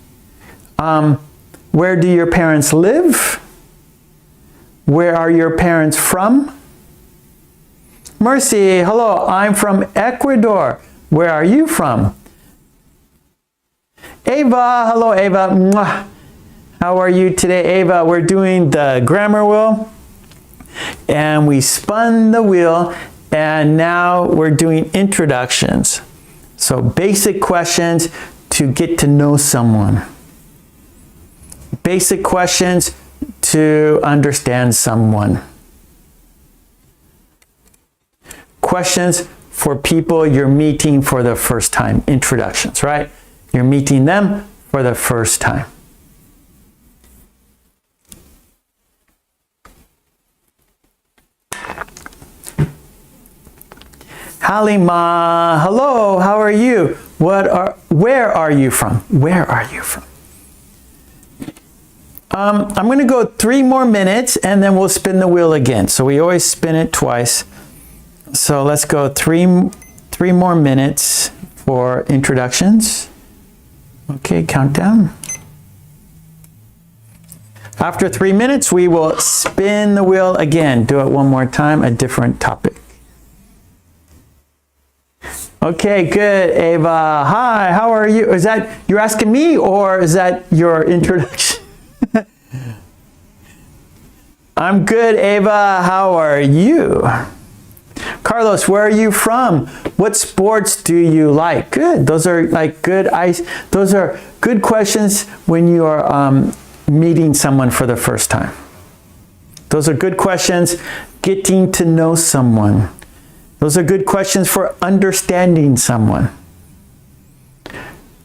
Where do your parents live? Where are your parents from? Mercy, hello, I'm from Ecuador. Where are you from? Ava, hello Ava. Mwah. How are you today, Ava? We're doing the grammar wheel. And we spun the wheel, and now we're doing introductions. So basic questions to get to know someone. Basic questions to understand someone. Questions for people you're meeting for the first time. Introductions, right? You're meeting them for the first time. Halima, hello, how are you? Where are you from? Where are you from? I'm going to go 3 more minutes and then we'll spin the wheel again. So we always spin it twice. So let's go three more minutes for introductions. Okay, countdown. After 3 minutes, we will spin the wheel again. Do it one more time, a different topic. Okay, good, Ava. Hi, how are you? Is that, you're asking me or is that your introduction? I'm good, Ava. How are you? Carlos, where are you from? What sports do you like? Good. Those are like good those are good questions when you are meeting someone for the first time. Those are good questions getting to know someone. Those are good questions for understanding someone.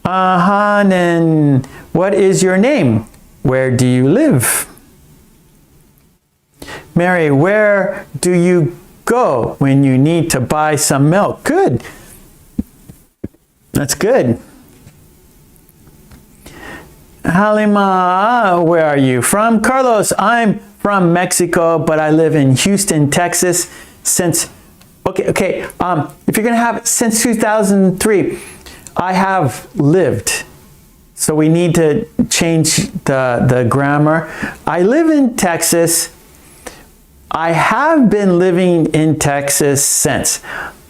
And what is your name? Where do you live? Mary, where do you go when you need to buy some milk? Good. That's good. Halima, where are you from? Carlos, I'm from Mexico, but I live in Houston, Texas since, if you're going to have since 2003, I have lived. So we need to change the grammar. I live in Texas. I have been living in Texas since.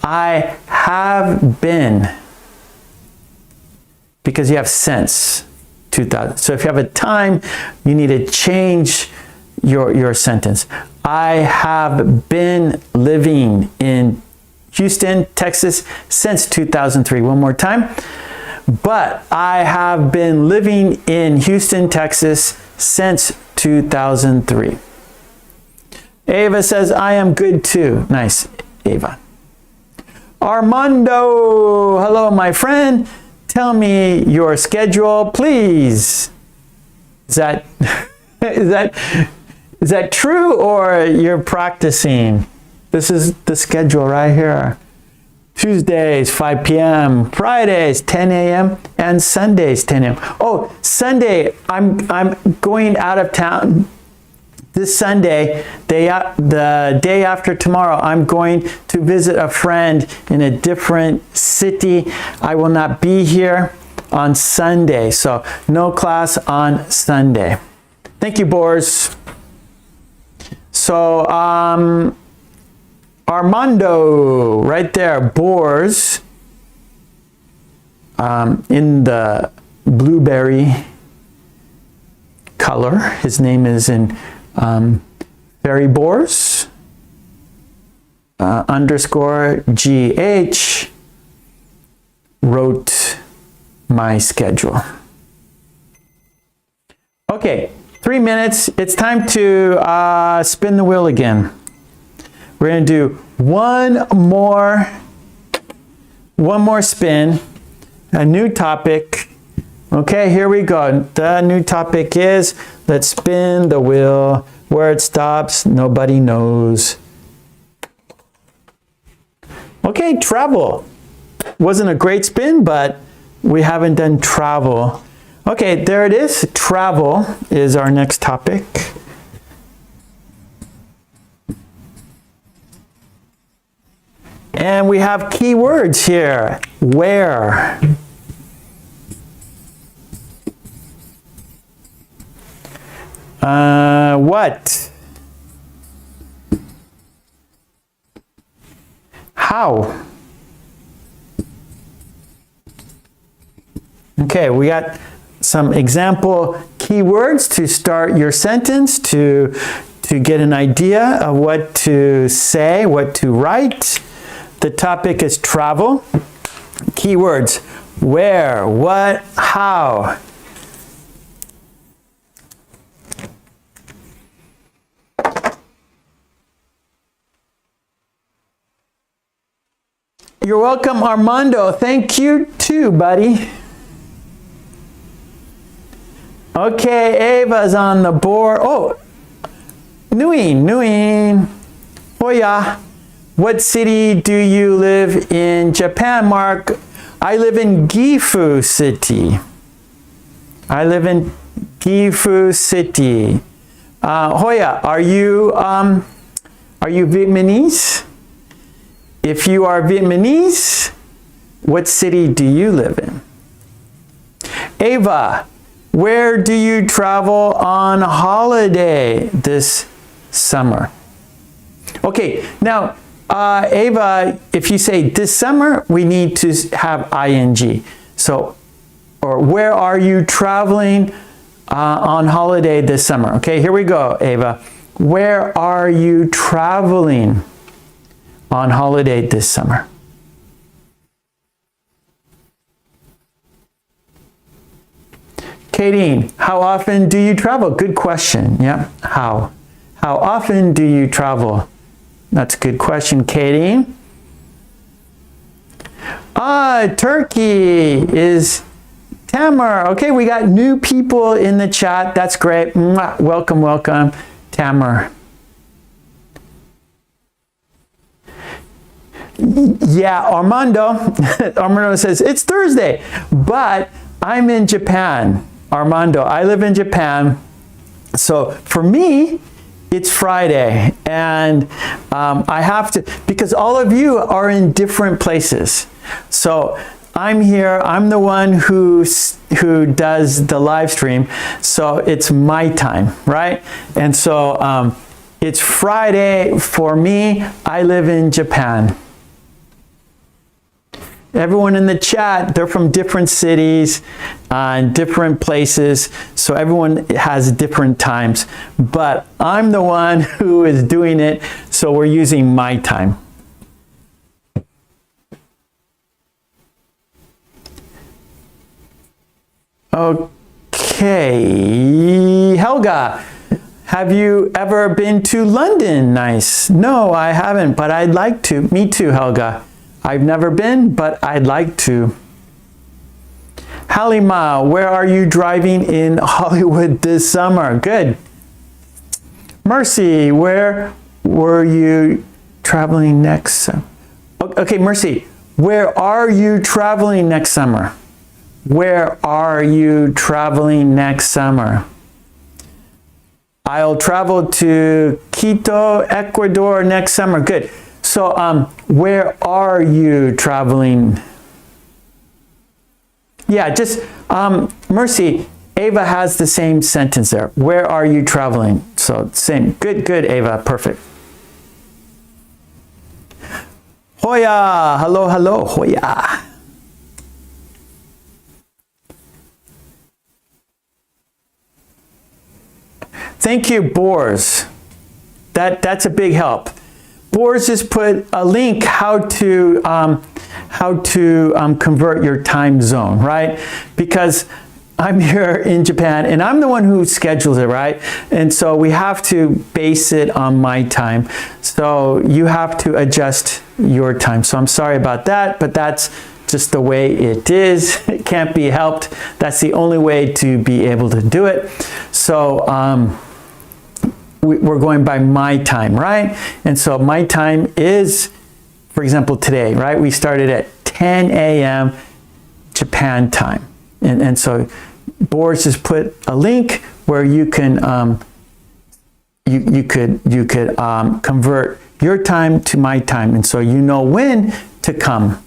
I have been, because you have since 2000. So if you have a time, you need to change your sentence. I have been living in Houston, Texas since 2003. One more time. But I have been living in Houston, Texas since 2003. Ava says, I am good too. Nice, Ava. Armando, hello, my friend. Tell me your schedule, please. Is that, is that true or you're practicing? This is the schedule right here. Tuesdays, 5 p.m., Fridays, 10 a.m., and Sundays, 10 a.m. Oh, Sunday, I'm going out of town. This Sunday, the day after tomorrow, I'm going to visit a friend in a different city. I will not be here on Sunday, so no class on Sunday. Thank you, Boris. So, Armando, right there, Boars, in the blueberry color. His name is in Fairy Boars, underscore GH, wrote my schedule. Okay, 3 minutes. It's time to spin the wheel again. We're going to do one more spin, a new topic. Okay, here we go. The new topic is, let's spin the wheel. Where it stops, nobody knows. Okay, travel. Wasn't a great spin, but we haven't done travel. Okay, there it is. Travel is our next topic. And we have keywords here. Where? What? How? Okay, we got some example keywords to start your sentence, to get an idea of what to say, what to write. The topic is travel. Keywords: where, what, how. You're welcome, Armando. Thank you too, buddy. Okay, Ava's on the board. Oh, Nguyen. Hoya. What city do you live in Japan, Mark? I live in Gifu City. I live in Gifu City. Hoya, are you Vietnamese? If you are Vietnamese, what city do you live in? Ava, where do you travel on holiday this summer? Okay, now, Ava, if you say this summer, we need to have ing. So, or where are you traveling on holiday this summer? Okay, here we go, Ava. Where are you traveling on holiday this summer? Kadeen, how often do you travel? Good question. Yeah, how? How often do you travel? That's a good question, Kadeen. Turkey is Tamar. Okay, we got new people in the chat. That's great. Mwah. Welcome, welcome, Tamar. Yeah, Armando says, it's Thursday, but I'm in Japan. Armando, I live in Japan. So for me, it's Friday, and I have to, because all of you are in different places. So I'm here, I'm the one who does the live stream, so it's my time, right? And so it's Friday for me. I live in Japan. Everyone in the chat, they're from different cities and different places, so everyone has different times. But I'm the one who is doing it, so we're using my time. Okay, Helga, have you ever been to London? Nice. No, I haven't, but I'd like to. Me too, Helga. I've never been, but I'd like to. Halima, where are you driving in Hollywood this summer? Good. Mercy, where were you traveling next summer? Okay, Mercy, where are you traveling next summer? Where are you traveling next summer? I'll travel to Quito, Ecuador next summer. Good. So, where are you traveling? Yeah, just, Mercy, Ava has the same sentence there. Where are you traveling? So, same. Good, good, Ava. Perfect. Hoya. Hello, hello, Hoya. Thank you, Boars. That's a big help. Boars just put a link how to convert your time zone, right? Because I'm here in Japan and I'm the one who schedules it, right? And so we have to base it on my time. So you have to adjust your time. So I'm sorry about that, but that's just the way it is. It can't be helped. That's the only way to be able to do it. So we're going by my time, right? And so my time is, for example, today, right? We started at 10 a.m. Japan time. And so Boris just put a link where you can, you could convert your time to my time. And so you know when to come.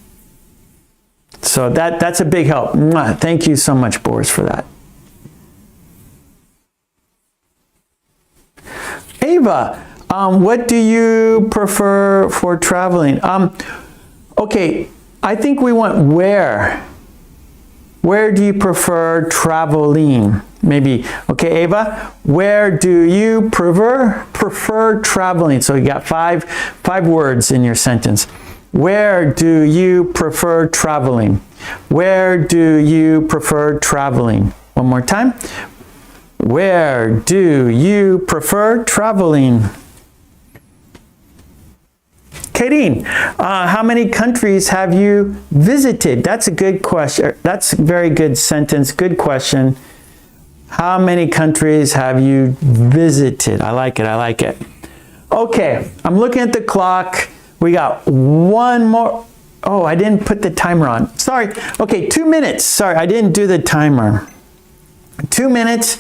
So that's a big help. Mwah. Thank you so much, Boris, for that. Ava, what do you prefer for traveling? Okay, I think we want where. Where do you prefer traveling? Maybe, okay, Ava, where do you prefer traveling? So you got five words in your sentence. Where do you prefer traveling? Where do you prefer traveling? One more time. Where do you prefer traveling? Kadeen, how many countries have you visited? That's a good question. That's a very good sentence. Good question. How many countries have you visited? I like it. I like it. Okay, I'm looking at the clock. We got one more. Oh, I didn't put the timer on. Sorry. Okay, 2 minutes. Sorry, I didn't do the timer. 2 minutes.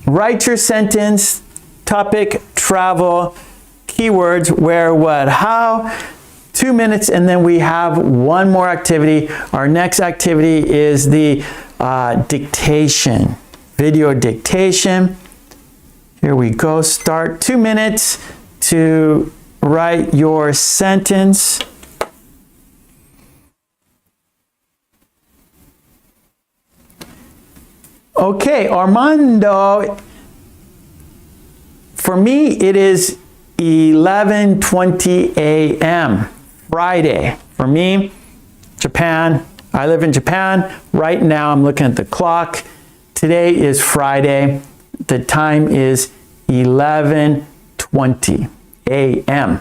Write your sentence, topic, travel, keywords, where, what, how. 2 minutes, and then we have one more activity. Our next activity is the dictation, video dictation. Here we go. Start. 2 minutes to write your sentence. Okay, Armando, for me it is 11:20 a.m. Friday. For me, Japan, I live in Japan. Right now I'm looking at the clock. Today is Friday. The time is 11:20 a.m.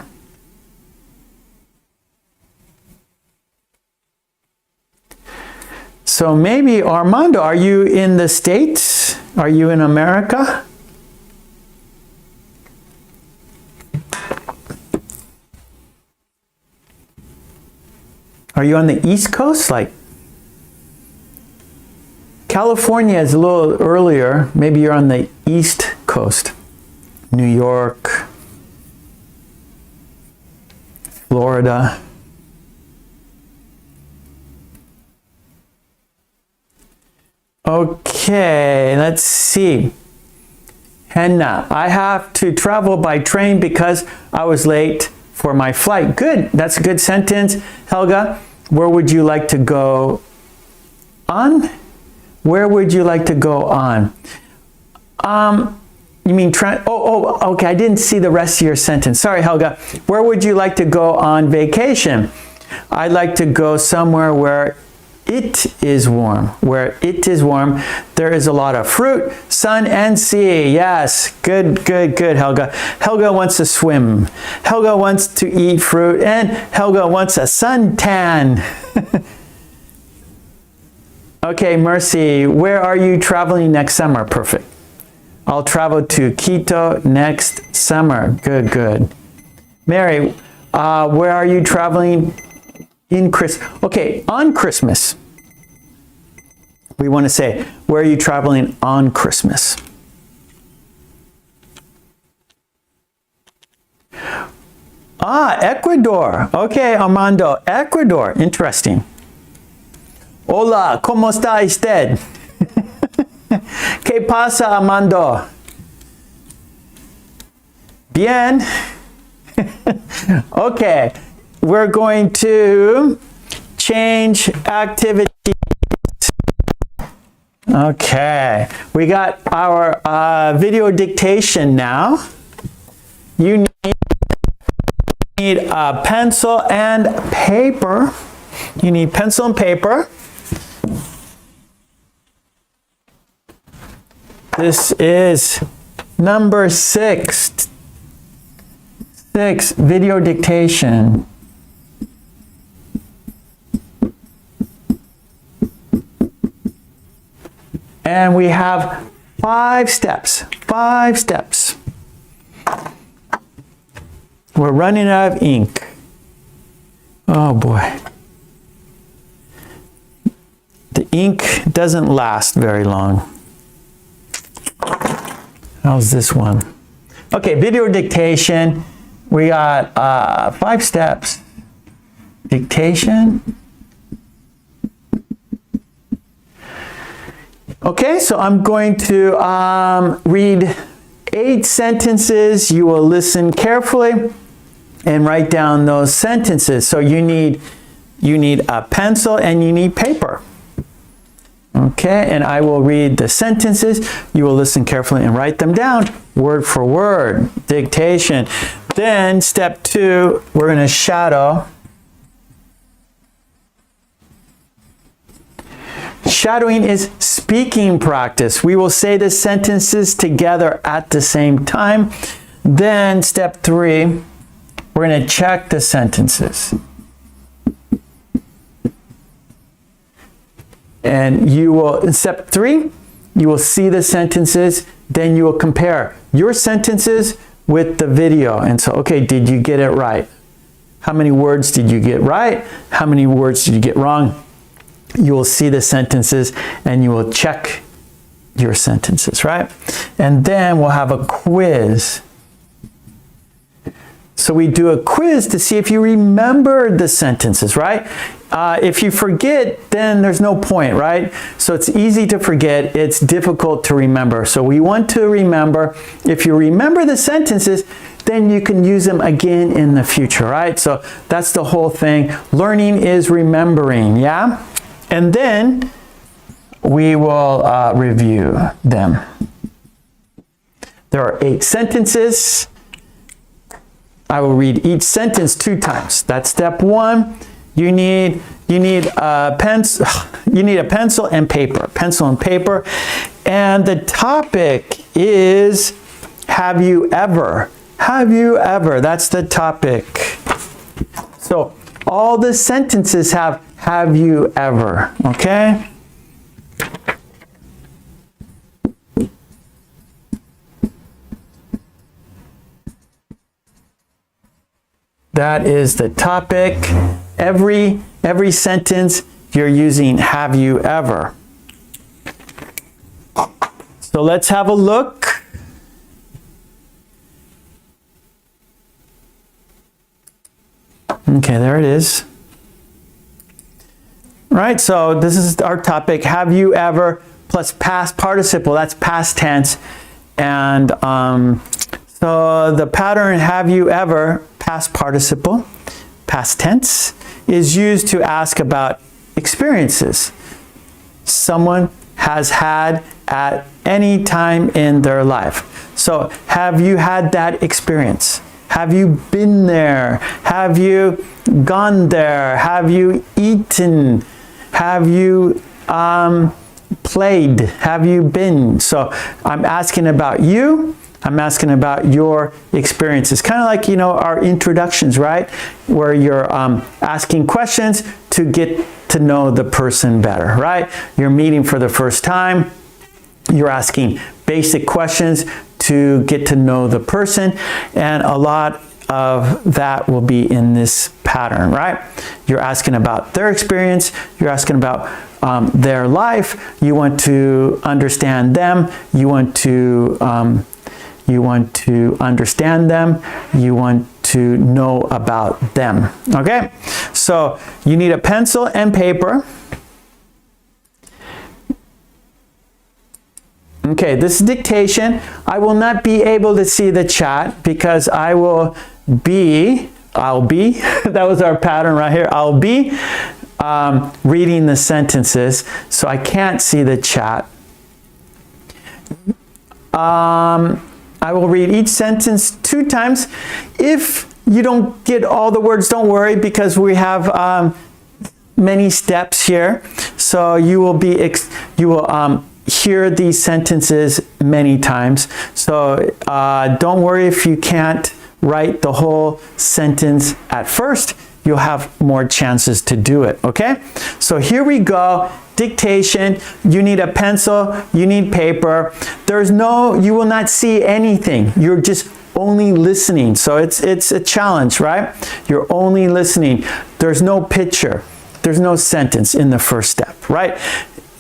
So maybe, Armando, are you in the States? Are you in America? Are you on the East Coast? Like, California is a little earlier. Maybe you're on the East Coast. New York, Florida. Okay, let's see. Henna, I have to travel by train because I was late for my flight. Good, that's a good sentence. Helga, where would you like to go on? Where would you like to go on? You mean, okay, I didn't see the rest of your sentence. Sorry, Helga. Where would you like to go on vacation? I'd like to go somewhere where it is warm. Where it is warm, there is a lot of fruit, sun, and sea. Yes, good, good, good, Helga. Helga wants to swim. Helga wants to eat fruit, and Helga wants a suntan. Okay, Mercy, where are you traveling next summer? Perfect. I'll travel to Quito next summer. Good, good. Mary, where are you traveling in Okay, on Christmas. We want to say, where are you traveling on Christmas? Ecuador. Okay, Armando, Ecuador. Interesting. Hola, ¿cómo está usted? ¿Qué pasa, Armando? Bien. Okay, we're going to change activity. Okay, we got our video dictation now. You need a pencil and paper. You need pencil and paper. This is number 6. 6, video dictation. And we have 5 steps. 5 steps. We're running out of ink. Oh boy. The ink doesn't last very long. How's this one? Okay, video dictation. We got 5 steps. Dictation. Okay, so I'm going to read 8 sentences. You will listen carefully and write down those sentences. So you need a pencil and you need paper. Okay, and I will read the sentences. You will listen carefully and write them down word for word. Dictation. Then step 2, we're going to shadow. Shadowing is speaking practice. We will say the sentences together at the same time. Then step 3, we're going to check the sentences. And you will, in step 3, you will see the sentences, then you will compare your sentences with the video. And so, okay, did you get it right? How many words did you get right? How many words did you get wrong? You will see the sentences and you will check your sentences, right? And then we'll have a quiz. So we do a quiz to see if you remembered the sentences, right? If you forget, then there's no point, right? So it's easy to forget, it's difficult to remember. So we want to remember. If you remember the sentences, then you can use them again in the future, right? So that's the whole thing. Learning is remembering, yeah? And then we will review them. There are 8 sentences. I will read each sentence 2 times. That's step 1. You need a pencil and paper. Pencil and paper. And the topic is have you ever? Have you ever? That's the topic. So all the sentences have you ever, okay? That is the topic. Every sentence you're using have you ever. So let's have a look. Okay, there it is. Right, so this is our topic, have you ever, plus past participle, that's past tense. And so the pattern have you ever, past participle, past tense, is used to ask about experiences someone has had at any time in their life. So have you had that experience? Have you been there? Have you gone there? Have you eaten? Have you played? Have you been? So I'm asking about you. I'm asking about your experiences. Kind of like, you know, our introductions, right? Where you're asking questions to get to know the person better, right? You're meeting for the first time. You're asking basic questions to get to know the person. And a lot of that will be in this pattern, right? You're asking about their experience. You're asking about their life. You want to understand them. You want to understand them. You want to know about them. Okay? So you need a pencil and paper. Okay, this is dictation. I will not be able to see the chat because I'll be, that was our pattern right here. I'll be reading the sentences, so I can't see the chat. I will read each sentence 2 times. If you don't get all the words, don't worry, because we have many steps here. So you will hear these sentences many times. So don't worry if you can't write the whole sentence at first. You'll have more chances to do it, okay? So here we go. Dictation, you need a pencil, you need paper. You will not see anything. You're just only listening. So it's a challenge, right? You're only listening. There's no picture. There's no sentence in the first step, right?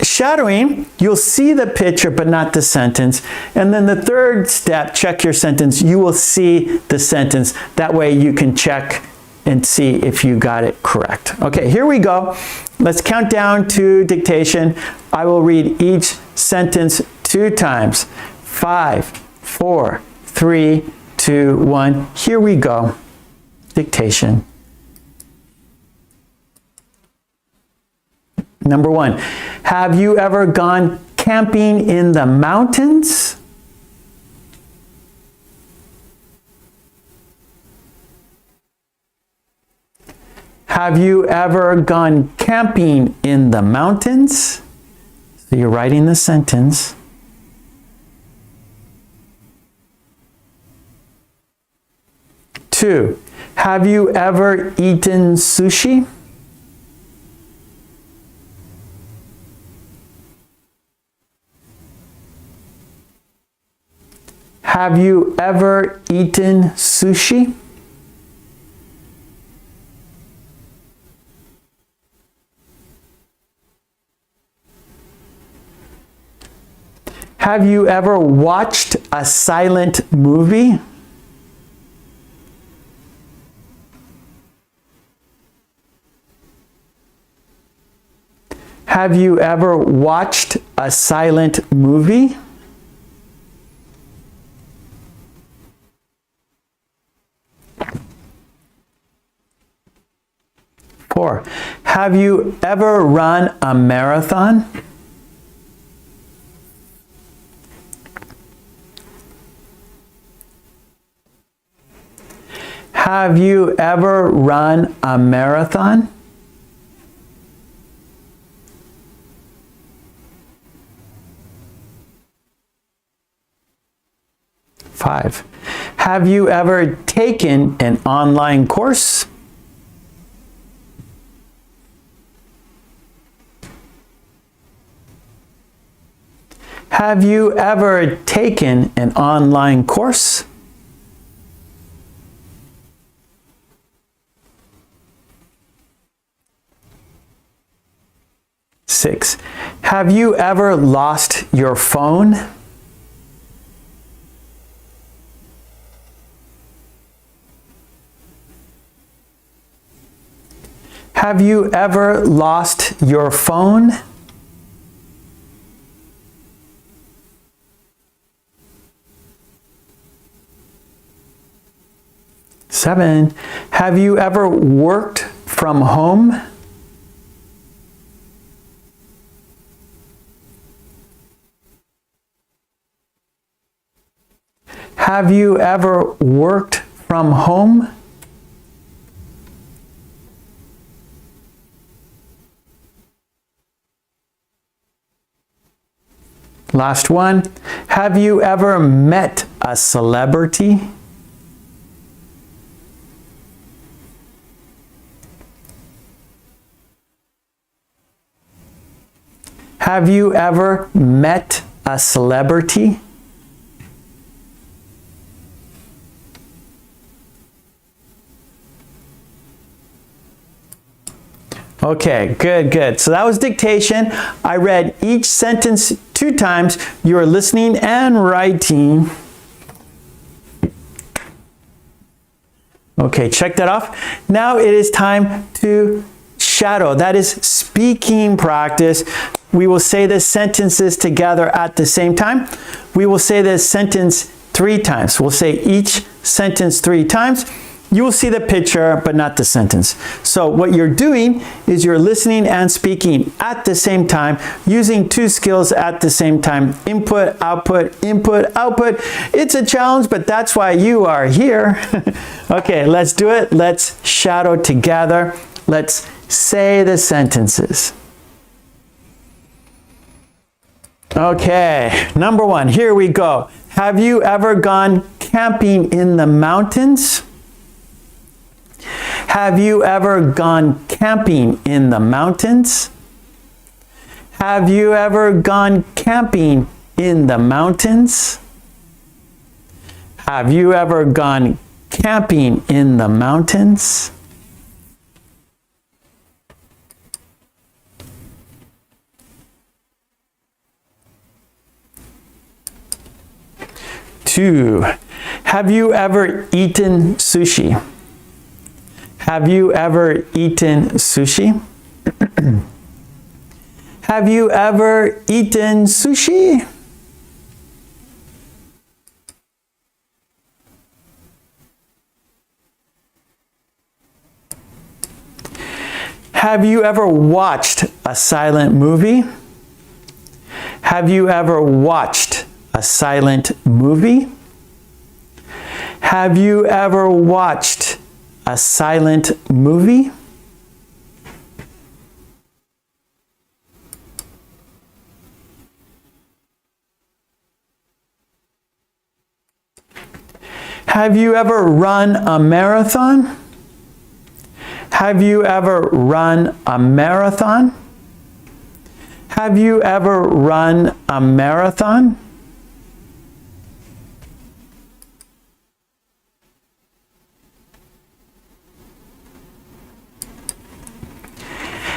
Shadowing, you'll see the picture but not the sentence. And then the third step, check your sentence, you will see the sentence. That way you can check and see if you got it correct. Okay, here we go. Let's count down to dictation. I will read each sentence 2 times. 5, 4, 3, 2, 1. Here we go. Dictation. Number 1, have you ever gone camping in the mountains? Have you ever gone camping in the mountains? So you're writing the sentence. Two, have you ever eaten sushi? Have you ever eaten sushi? Have you ever watched a silent movie? Have you ever watched a silent movie? Four, have you ever run a marathon? Have you ever run a marathon? Five, have you ever taken an online course? Have you ever taken an online course? Six, have you ever lost your phone? Have you ever lost your phone? Seven, have you ever worked from home? Have you ever worked from home? Last one, have you ever met a celebrity? Have you ever met a celebrity? Okay, good, good. So that was dictation. I read each sentence 2 times. You are listening and writing. Okay, check that off. Now it is time to shadow. That is speaking practice. We will say the sentences together at the same time. We will say this sentence 3 times. We'll say each sentence 3 times. You will see the picture, but not the sentence. So what you're doing is you're listening and speaking at the same time, using 2 skills at the same time. Input, output, input, output. It's a challenge, but that's why you are here. Okay, let's do it. Let's shadow together. Let's say the sentences. Okay, number 1, here we go. Have you ever gone camping in the mountains? Have you ever gone camping in the mountains? Have you ever gone camping in the mountains? Have you ever gone camping in the mountains? Two, have you ever eaten sushi? Have you ever eaten sushi? Have you ever eaten sushi? Have you ever watched a silent movie? Have you ever watched a silent movie? Have you ever watched a silent movie? Have you ever run a marathon? Have you ever run a marathon? Have you ever run a marathon?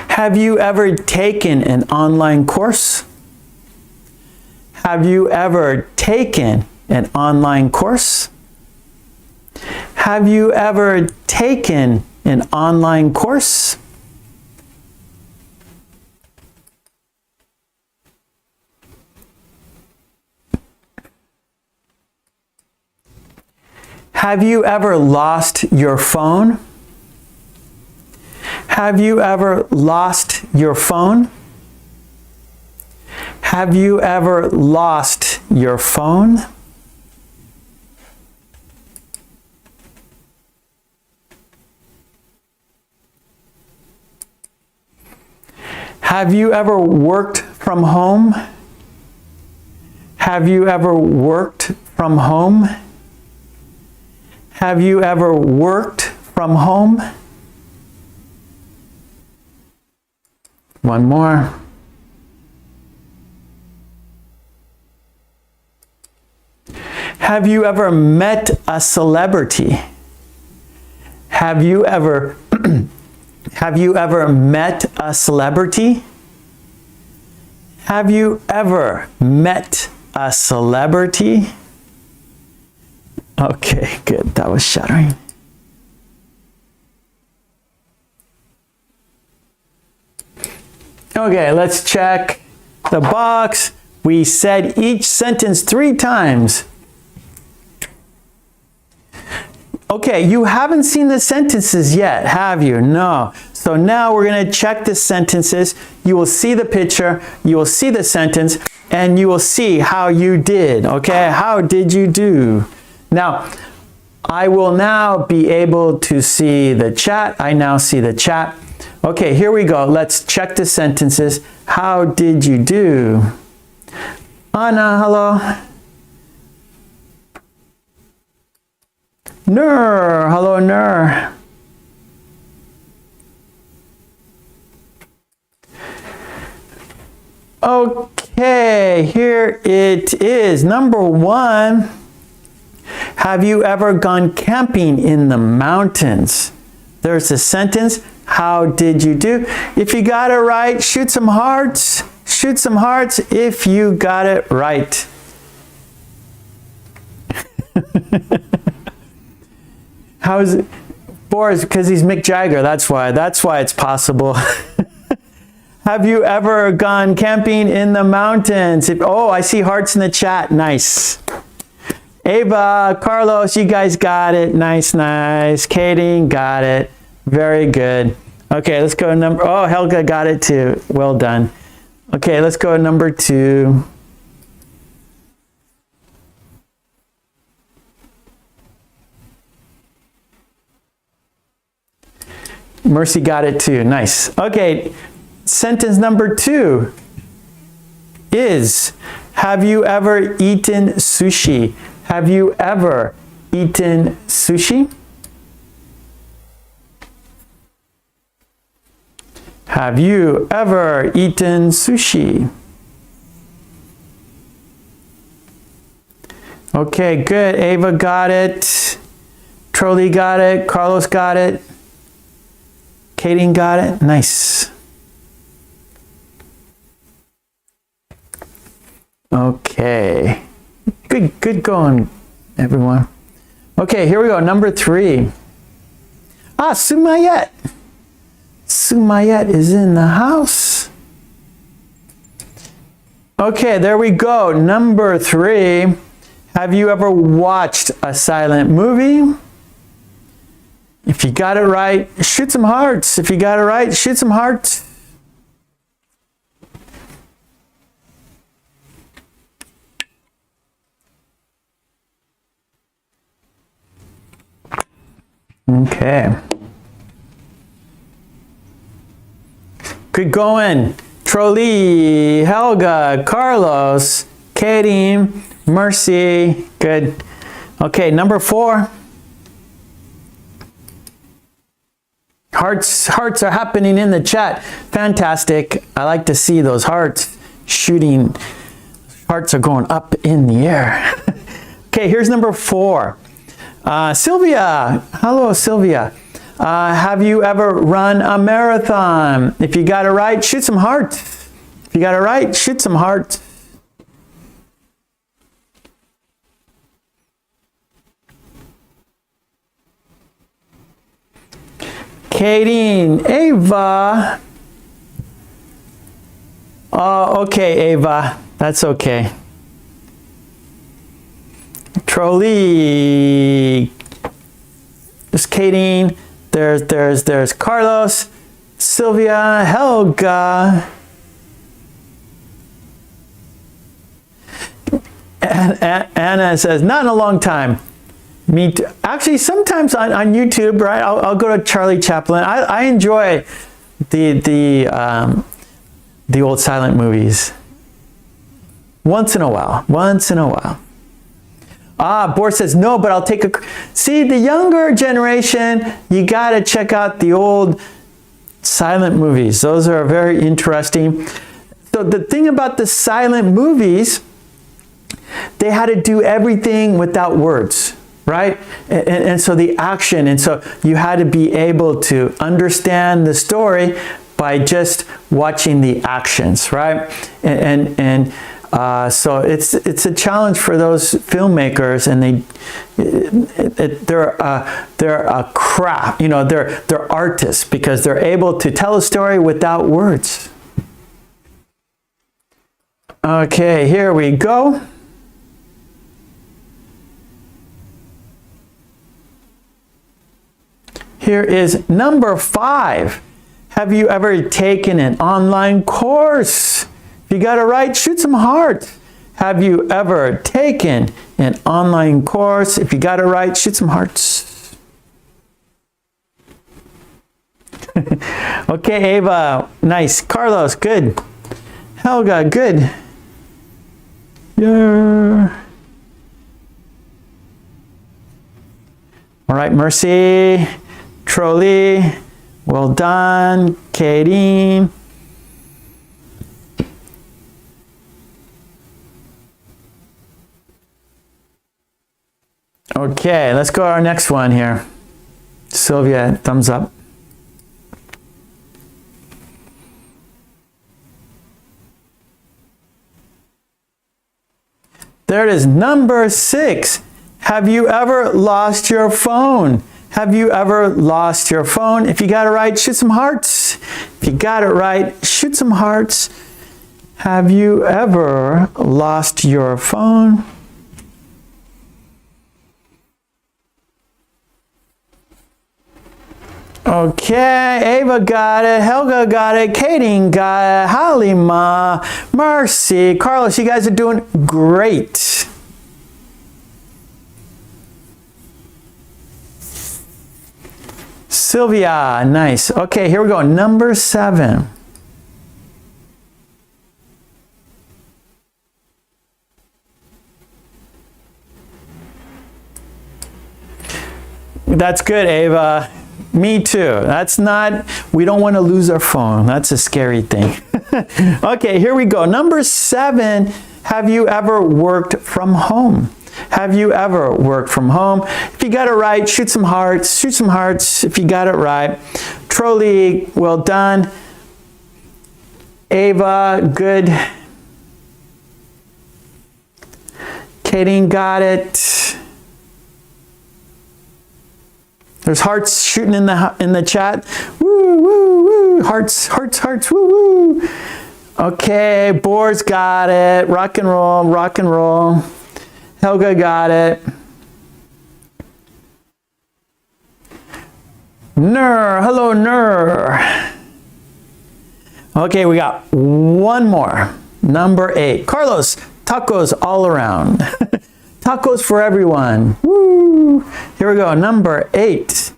Have you ever taken an online course? Have you ever taken an online course? Have you ever taken an online course? Have you ever lost your phone? Have you ever lost your phone? Have you ever lost your phone? Have you ever worked from home? Have you ever worked from home? Have you ever worked from home? One more. Have you ever met a celebrity? Have you ever have you ever met a celebrity? Have you ever met a celebrity? Okay, good. That was shattering. Okay, let's check the box. We said each sentence 3 times. Okay, you haven't seen the sentences yet, have you? No. So now we're going to check the sentences. You will see the picture, you will see the sentence, and you will see how you did. Okay, how did you do? Now, I will now be able to see the chat. I now see the chat. Okay, here we go. Let's check the sentences. How did you do? Anna, hello. Nur, hello, Nur. Okay, here it is. Number 1. Have you ever gone camping in the mountains? There's a sentence. How did you do? If you got it right, shoot some hearts. Shoot some hearts if you got it right. How is it? Boris, because he's Mick Jagger. That's why it's possible. Have you ever gone camping in the mountains? Oh, I see hearts in the chat. Nice. Ava, Carlos, you guys got it. Nice, nice. Katie, got it. Very good. Okay, let's go to number... Oh, Helga got it too. Well done. Okay, let's go to number 2. Mercy got it too. Nice. Okay, sentence number 2 is, have you ever eaten sushi? Have you ever eaten sushi? Have you ever eaten sushi? Okay, good. Ava got it. Trolley got it. Carlos got it. Katie got it. Nice. Okay. Good going, everyone. Okay, here we go. Number 3. Ah, Sumayet. Sumayet is in the house. Okay, there we go. Number 3. Have you ever watched a silent movie? If you got it right, shoot some hearts. If you got it right, shoot some hearts. Okay. Good going. Trolley, Helga, Carlos, Katie, Mercy. Good. Okay, number 4. Hearts are happening in the chat. Fantastic. I like to see those hearts shooting. Hearts are going up in the air. Okay, here's number 4. Sylvia. Hello, Sylvia. Have you ever run a marathon? If you got it right, shoot some hearts. If you got it right, shoot some hearts. Katie, Ava. Oh, okay, Ava. That's okay. Trolley. There's Katie. There's Carlos, Sylvia, Helga. And Anna says, not in a long time. Me too. Actually, sometimes on YouTube, right? I'll go to Charlie Chaplin. I enjoy the old silent movies. Once in a while. Boris says, no, but I'll take a... See, the younger generation, you got to check out the old silent movies. Those are very interesting. So the thing about the silent movies, they had to do everything without words, right? And so the action, and so you had to be able to understand the story by just watching the actions, right? So it's a challenge for those filmmakers, and they're a craft, you know, they're artists because they're able to tell a story without words. Okay, here we go. Here is number 5. Have you ever taken an online course? If you got it right, shoot some hearts. Have you ever taken an online course? If you got it right, shoot some hearts. Okay, Ava, nice. Carlos, good. Helga, good. Yeah. All right, Mercy, Trolley, well done. Katie. Okay, let's go to our next one here. Sylvia, thumbs up. There it is, number 6. Have you ever lost your phone? Have you ever lost your phone? If you got it right, shoot some hearts. If you got it right, shoot some hearts. Have you ever lost your phone? Okay, Ava got it, Helga got it, Katie got it, Halima, Mercy, Carlos, you guys are doing great. Sylvia, nice. Okay, here we go, number 7. That's good, Ava. Me too. That's not, we don't want to lose our phone. That's a scary thing. Okay, here we go. Number 7, have you ever worked from home? Have you ever worked from home? If you got it right, shoot some hearts. Shoot some hearts if you got it right. Trolley, well done. Ava, good. Katie got it. There's hearts shooting in the chat. Woo, woo, woo. Hearts, hearts, hearts. Woo, woo. Okay, Boris got it. Rock and roll, rock and roll. Helga got it. Nur, hello, Nur. Okay, we got one more. Number 8. Carlos, tacos all around. Tacos for everyone. Woo! Here we go. Number 8.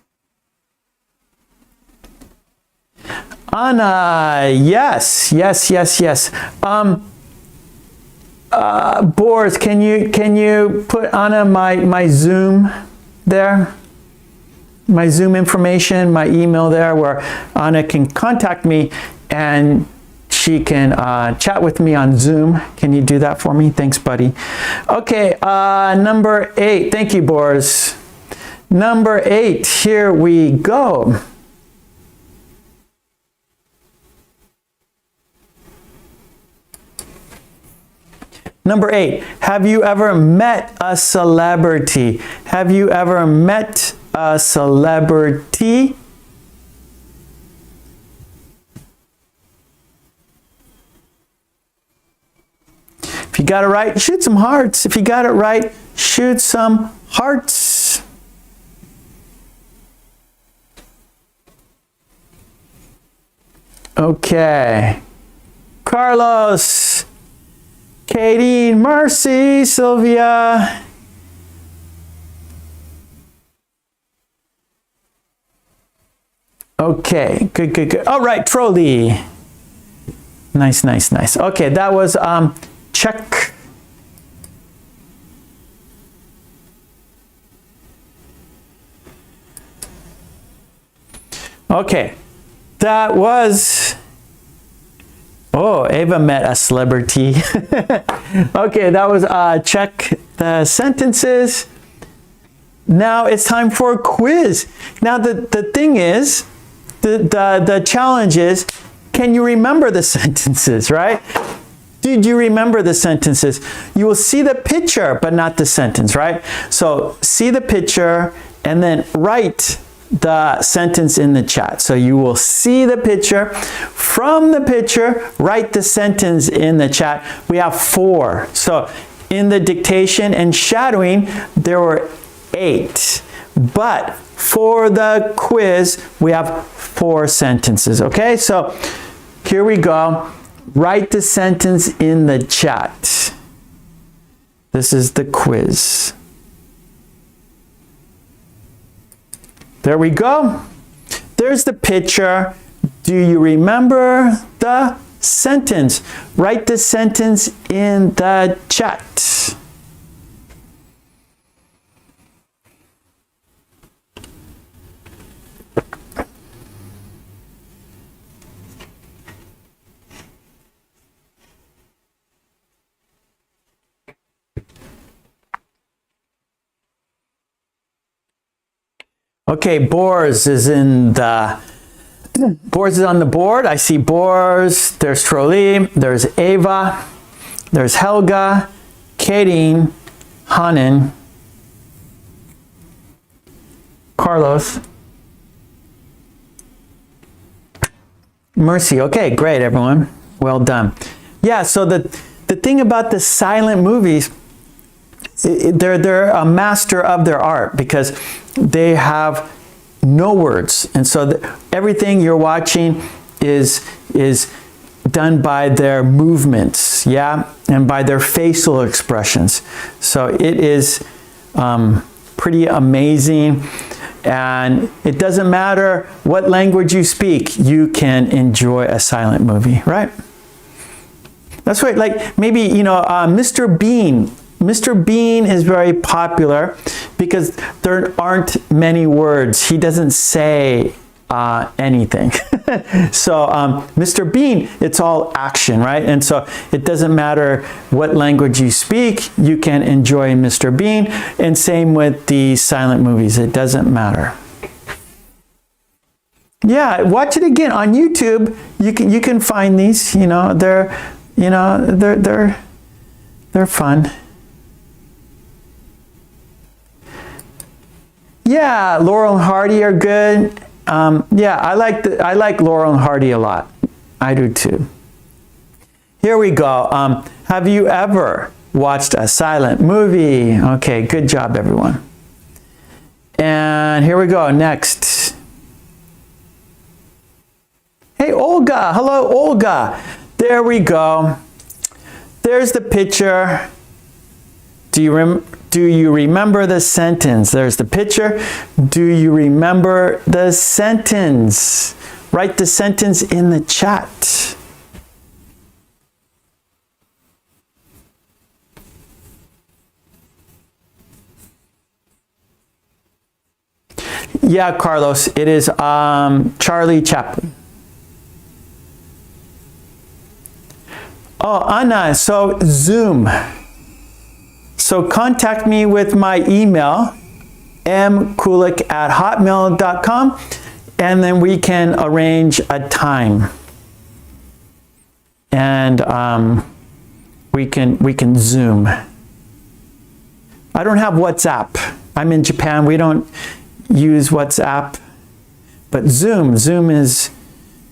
Anna, yes, yes, yes, yes. Boris, can you put Anna my Zoom there? My Zoom information, my email there, where Anna can contact me and she can chat with me on Zoom. Can you do that for me? Thanks, buddy. Okay, number 8. Thank you, Boris. Number 8, here we go. Number 8, have you ever met a celebrity? Have you ever met a celebrity? If you got it right, shoot some hearts. If you got it right, shoot some hearts. Okay. Carlos, Katie, Mercy, Sylvia. Okay, good, good, good. All right, trolley. Nice, nice, nice. Okay, that was check. Okay, that was, oh, Ava met a celebrity. Okay, that was check the sentences. Now it's time for a quiz. Now the thing is, the challenge is, can you remember the sentences, right? Did you remember the sentences? You will see the picture, but not the sentence, right? So see the picture and then write the sentence in the chat. So you will see the picture. From the picture, write the sentence in the chat. We have 4. So in the dictation and shadowing, there were 8. But for the quiz, we have 4 sentences, okay? So here we go. Write the sentence in the chat. This is the quiz. There we go. There's the picture. Do you remember the sentence? Write the sentence in the chat. Okay, Boris is in the, Boris is on the board. I see Boris, there's Trolley, there's Ava, there's Helga, Katie, Hanan, Carlos, Mercy. Okay, great, everyone. Well done. Yeah, so the thing about the silent movies, they're a master of their art because they have no words, and so everything you're watching is done by their movements, yeah, and by their facial expressions. So it is pretty amazing, and it doesn't matter what language you speak, you can enjoy a silent movie, right? That's right. Like maybe, you know, Mr. Bean. Mr. Bean is very popular because there aren't many words. He doesn't say anything. So Mr. Bean, it's all action, right? And so it doesn't matter what language you speak, you can enjoy Mr. Bean. And same with the silent movies. It doesn't matter. Yeah, watch it again on YouTube. You can find these. You know, they're fun. Yeah, Laurel and Hardy are good. Yeah, I like Laurel and Hardy a lot. I do too. Here we go. Have you ever watched a silent movie? Okay, good job, everyone. And here we go. Next. Hey, Olga. Hello, Olga. There we go. There's the picture. Do you remember the sentence? There's the picture. Do you remember the sentence? Write the sentence in the chat. Yeah, Carlos, it is Charlie Chaplin. Oh, Anna, so Zoom. So contact me with my email, mkulek@hotmail.com, and then we can arrange a time. And we can Zoom. I don't have WhatsApp. I'm in Japan. We don't use WhatsApp. But Zoom is,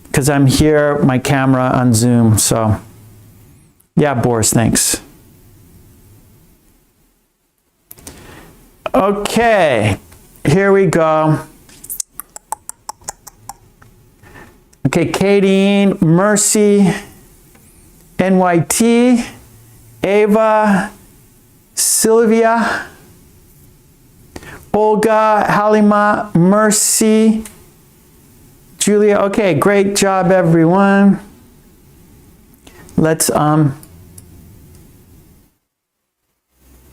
because I'm here, my camera on Zoom. So yeah, Boris, thanks. Okay, here we go. Okay, Kadeen, Mercy, NYT, Ava, Sylvia, Olga, Halima, Mercy, Julia. Okay, great job, everyone. Let's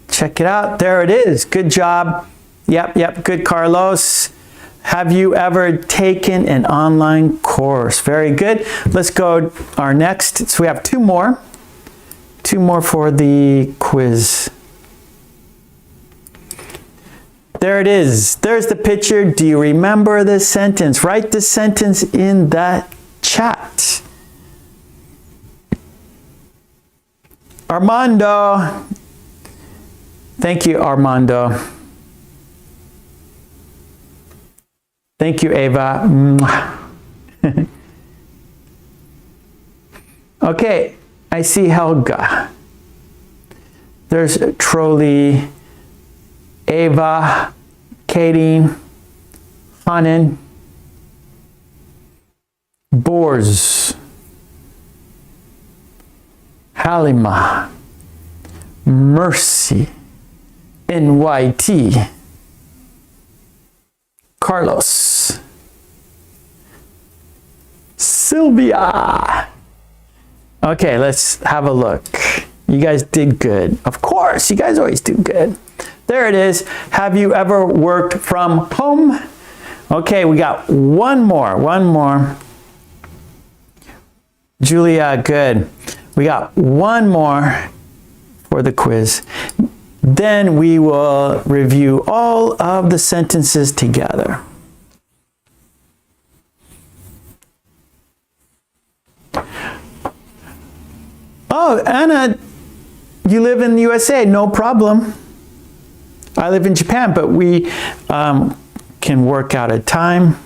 check it out. There it is. Good job. Yep, good, Carlos. Have you ever taken an online course? Very good. Let's go our next. So we have two more for the quiz. There it is. There's the picture. Do you remember this sentence? Write the sentence in the chat. Armando. Thank you, Armando. Thank you, Ava. Okay, I see Helga. There's Trolley, Ava, Katie, Hanan, Bors, Halima, Mercy, NYT, Carlos, Sylvia. Okay, let's have a look. You guys did good. Of course, you guys always do good. There it is. Have you ever worked from home? Okay, we got one more. Julia, good. We got one more for the quiz. Then we will review all of the sentences together. Oh, Anna, you live in the USA, no problem. I live in Japan, but we can work out a time.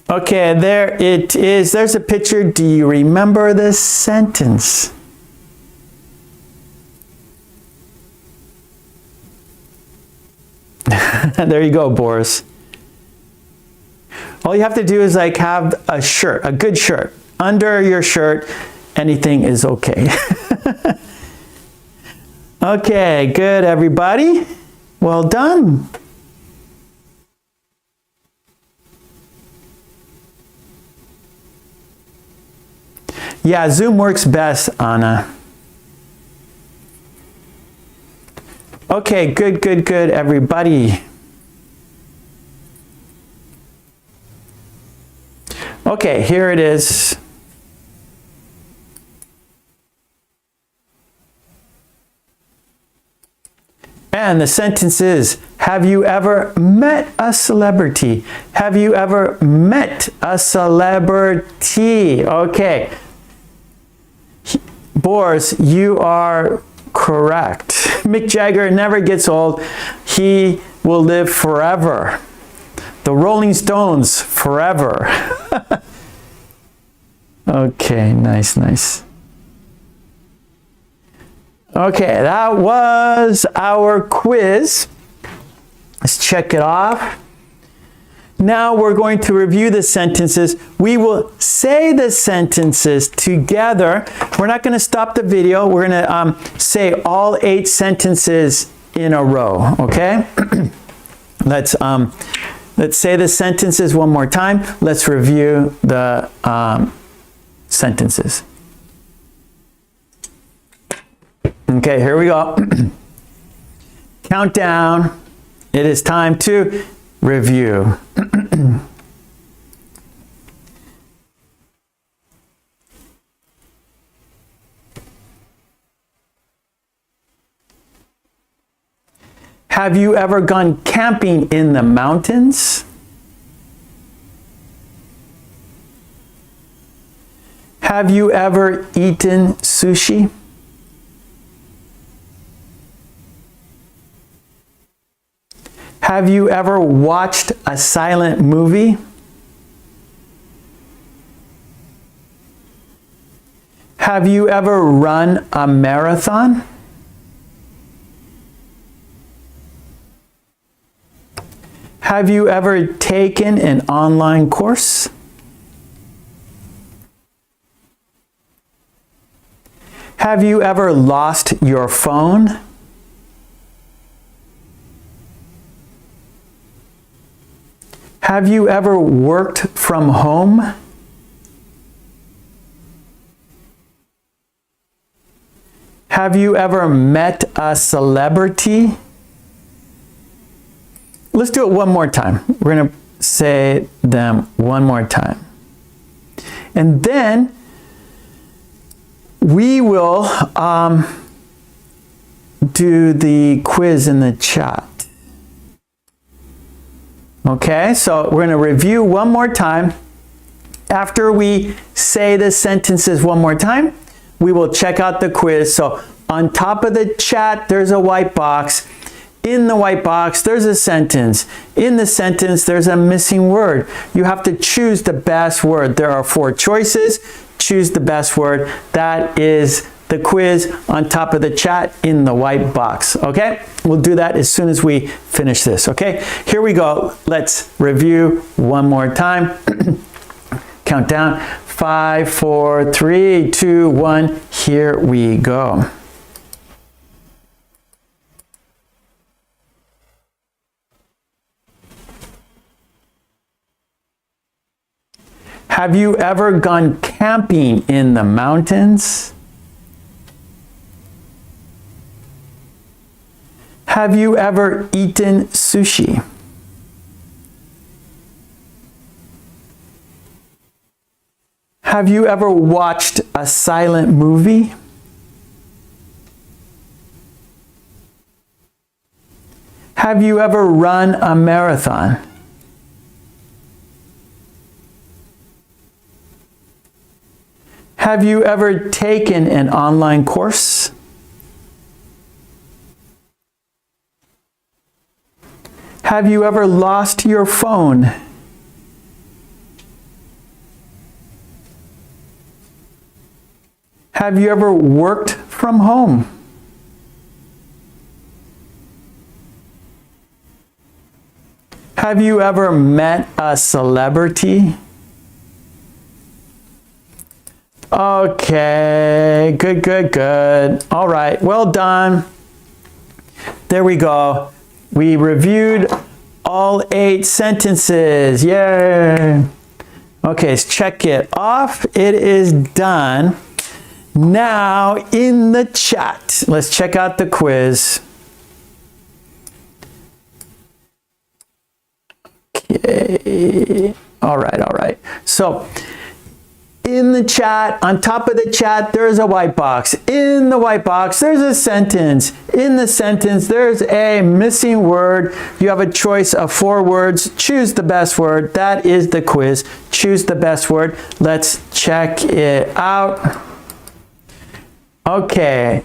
Okay, there it is. There's a picture. Do you remember this sentence? There you go, Boris. All you have to do is like have a shirt, a good shirt. Under your shirt, anything is okay. Okay, good, everybody. Well done. Yeah, Zoom works best, Anna. Okay, good, everybody. Okay, here it is. And the sentence is, have you ever met a celebrity? Have you ever met a celebrity? Okay. Boris, you are correct. Mick Jagger never gets old. He will live forever. The Rolling Stones, forever. Okay, nice. Okay, that was our quiz. Let's check it off. Now we're going to review the sentences. We will say the sentences together. We're not going to stop the video. We're going to say all 8 sentences in a row, okay? Let's say the sentences one more time. Let's review the sentences. Okay, here we go. Countdown. It is time to review. Have you ever gone camping in the mountains? Have you ever eaten sushi? Have you ever watched a silent movie? Have you ever run a marathon? Have you ever taken an online course? Have you ever lost your phone? Have you ever worked from home? Have you ever met a celebrity? Let's do it one more time. We're going to say them one more time. And then we will do the quiz in the chat. Okay, so we're going to review one more time. After we say the sentences one more time, we will check out the quiz. So on top of the chat, there's a white box. In the white box, there's a sentence. In the sentence, there's a missing word. You have to choose the best word. There are 4 choices. Choose the best word. That is the quiz on top of the chat in the white box. Okay? We'll do that as soon as we finish this. Okay? Here we go. Let's review one more time. Count down. 5, 4, 3, 2, 1. Here we go. Have you ever gone camping in the mountains? Have you ever eaten sushi? Have you ever watched a silent movie? Have you ever run a marathon? Have you ever taken an online course? Have you ever lost your phone? Have you ever worked from home? Have you ever met a celebrity? Okay, good, good, good. All right, well done. There we go. We reviewed all 8 sentences. Yay. Okay, let's check it off. It is done. Now, in the chat, let's check out the quiz. Okay. All right. So, in the chat, on top of the chat, there's a white box. In the white box, there's a sentence. In the sentence, there's a missing word. You have a choice of 4 words. Choose the best word. That is the quiz. Choose the best word. Let's check it out. Okay.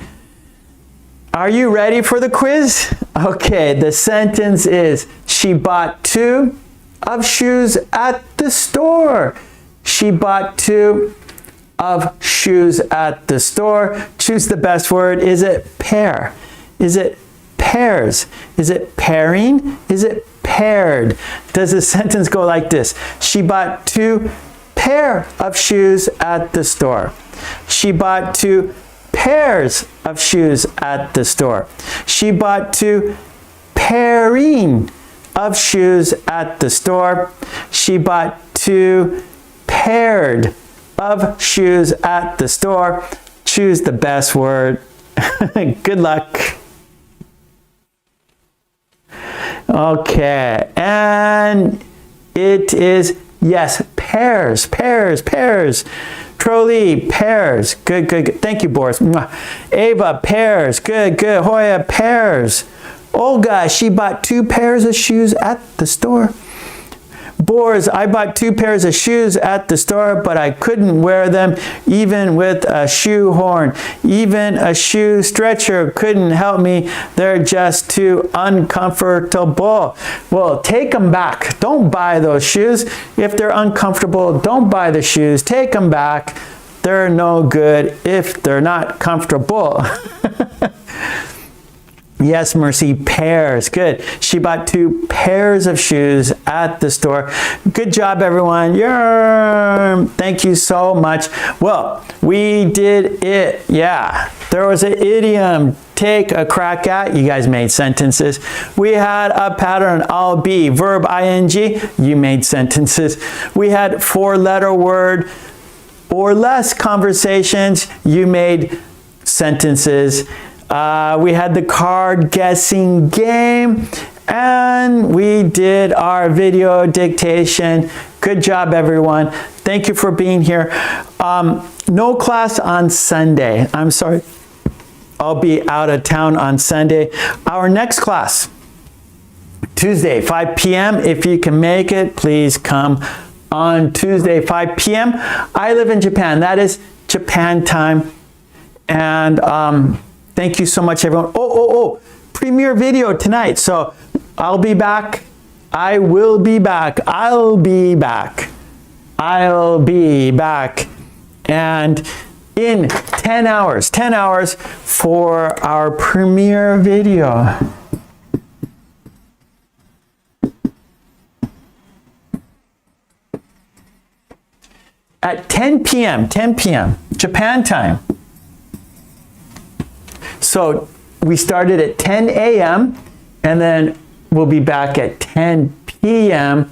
Are you ready for the quiz? Okay, the sentence is, she bought 2 of shoes at the store. She bought 2 of shoes at the store. Choose the best word. Is it pair? Is it pairs? Is it pairing? Is it paired? Does the sentence go like this? She bought 2 pair of shoes at the store. She bought 2 pairs of shoes at the store. She bought 2 pairing of shoes at the store. She bought 2 paired of shoes at the store. Choose the best word. Good luck. Okay, and it is, yes, pairs. Trolley, pairs. Good. Thank you, Boris. Ava, pairs. Good. Hoya, pairs. Olga, she bought 2 pairs of shoes at the store. Boris, I bought 2 pairs of shoes at the store, but I couldn't wear them even with a shoe horn. Even a shoe stretcher couldn't help me. They're just too uncomfortable. Well, take them back. Don't buy those shoes. If they're uncomfortable, don't buy the shoes. Take them back. They're no good if they're not comfortable. Yes, Mercy, pairs. Good. She bought 2 pairs of shoes at the store. Good job, everyone. Yeah. Thank you so much. Well, we did it. Yeah. There was an idiom. Take a crack at. You guys made sentences. We had a pattern. I'll be. Verb ing. You made sentences. We had 4-letter word or less conversations. You made sentences. We had the card guessing game, and we did our video dictation. Good job, everyone. Thank you for being here. No class on Sunday. I'm sorry. I'll be out of town on Sunday. Our next class, Tuesday, 5 p.m. If you can make it, please come on Tuesday, 5 p.m. I live in Japan. That is Japan time. And thank you so much, everyone. Oh, premiere video tonight. So I'll be back. I will be back. I'll be back. I'll be back. And in 10 hours for our premiere video. At 10 p.m., Japan time. So we started at 10 a.m. and then we'll be back at 10 p.m.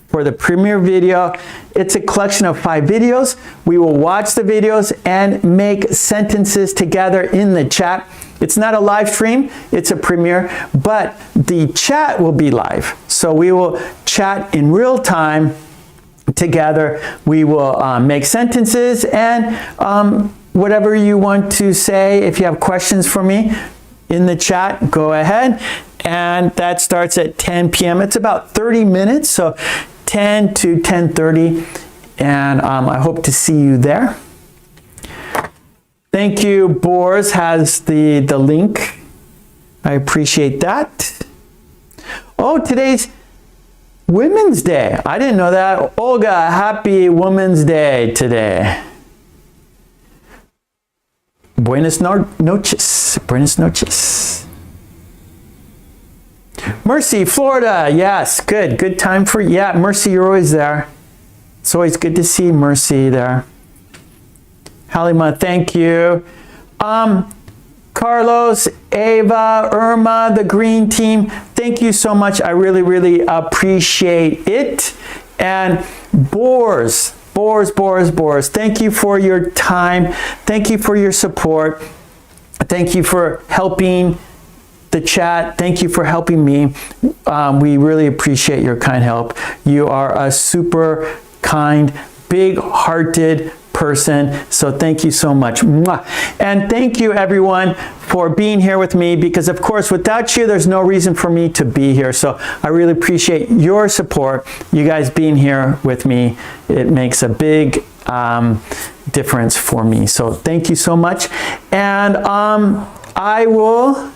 for the premiere video. It's a collection of 5 videos. We will watch the videos and make sentences together in the chat. It's not a live stream, it's a premiere, but the chat will be live. So we will chat in real time together. We will make sentences and whatever you want to say. If you have questions for me in the chat, go ahead. And that starts at 10 p.m. It's about 30 minutes, so 10 to 10:30. And I hope to see you there. Thank you. Boris has the link. I appreciate that. Oh, today's Women's Day. I didn't know that. Olga, happy Women's Day today. Buenas noches. Buenas noches. Mercy, Florida. Yes, good. Good time for, yeah, Mercy, you're always there. It's always good to see Mercy there. Halima, thank you. Carlos, Ava, Irma, the green team, thank you so much. I really, really appreciate it. And Boars, thank you for your time. Thank you for your support. Thank you for helping the chat. Thank you for helping me. We really appreciate your kind help. You are a super kind, big-hearted person. So thank you so much. And thank you, everyone, for being here with me, because of course without you there's no reason for me to be here. So I really appreciate your support. You guys being here with me, it makes a big difference for me. So thank you so much. And I will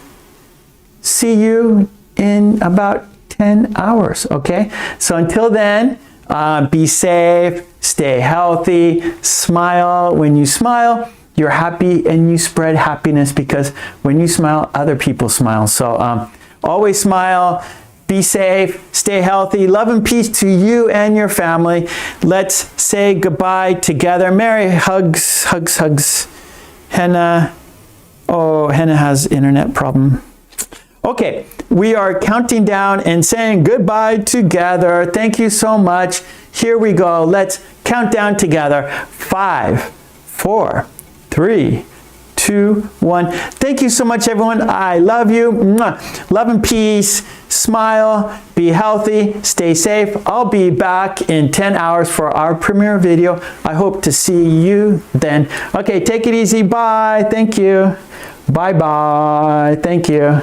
see you in about 10 hours. Okay, so until then, be safe, stay healthy, smile. When you smile, you're happy and you spread happiness, because when you smile, other people smile. So always smile, be safe, stay healthy. Love and peace to you and your family. Let's say goodbye together. Mary, hugs, hugs, hugs. Henna, oh, Henna has internet problem. Okay, we are counting down and saying goodbye together. Thank you so much. Here we go. Let's count down together. 5, 4, 3, 2, 1. Thank you so much, everyone. I love you. Mwah. Love and peace. Smile. Be healthy. Stay safe. I'll be back in 10 hours for our premiere video. I hope to see you then. Okay, take it easy. Bye. Thank you. Bye-bye. Thank you.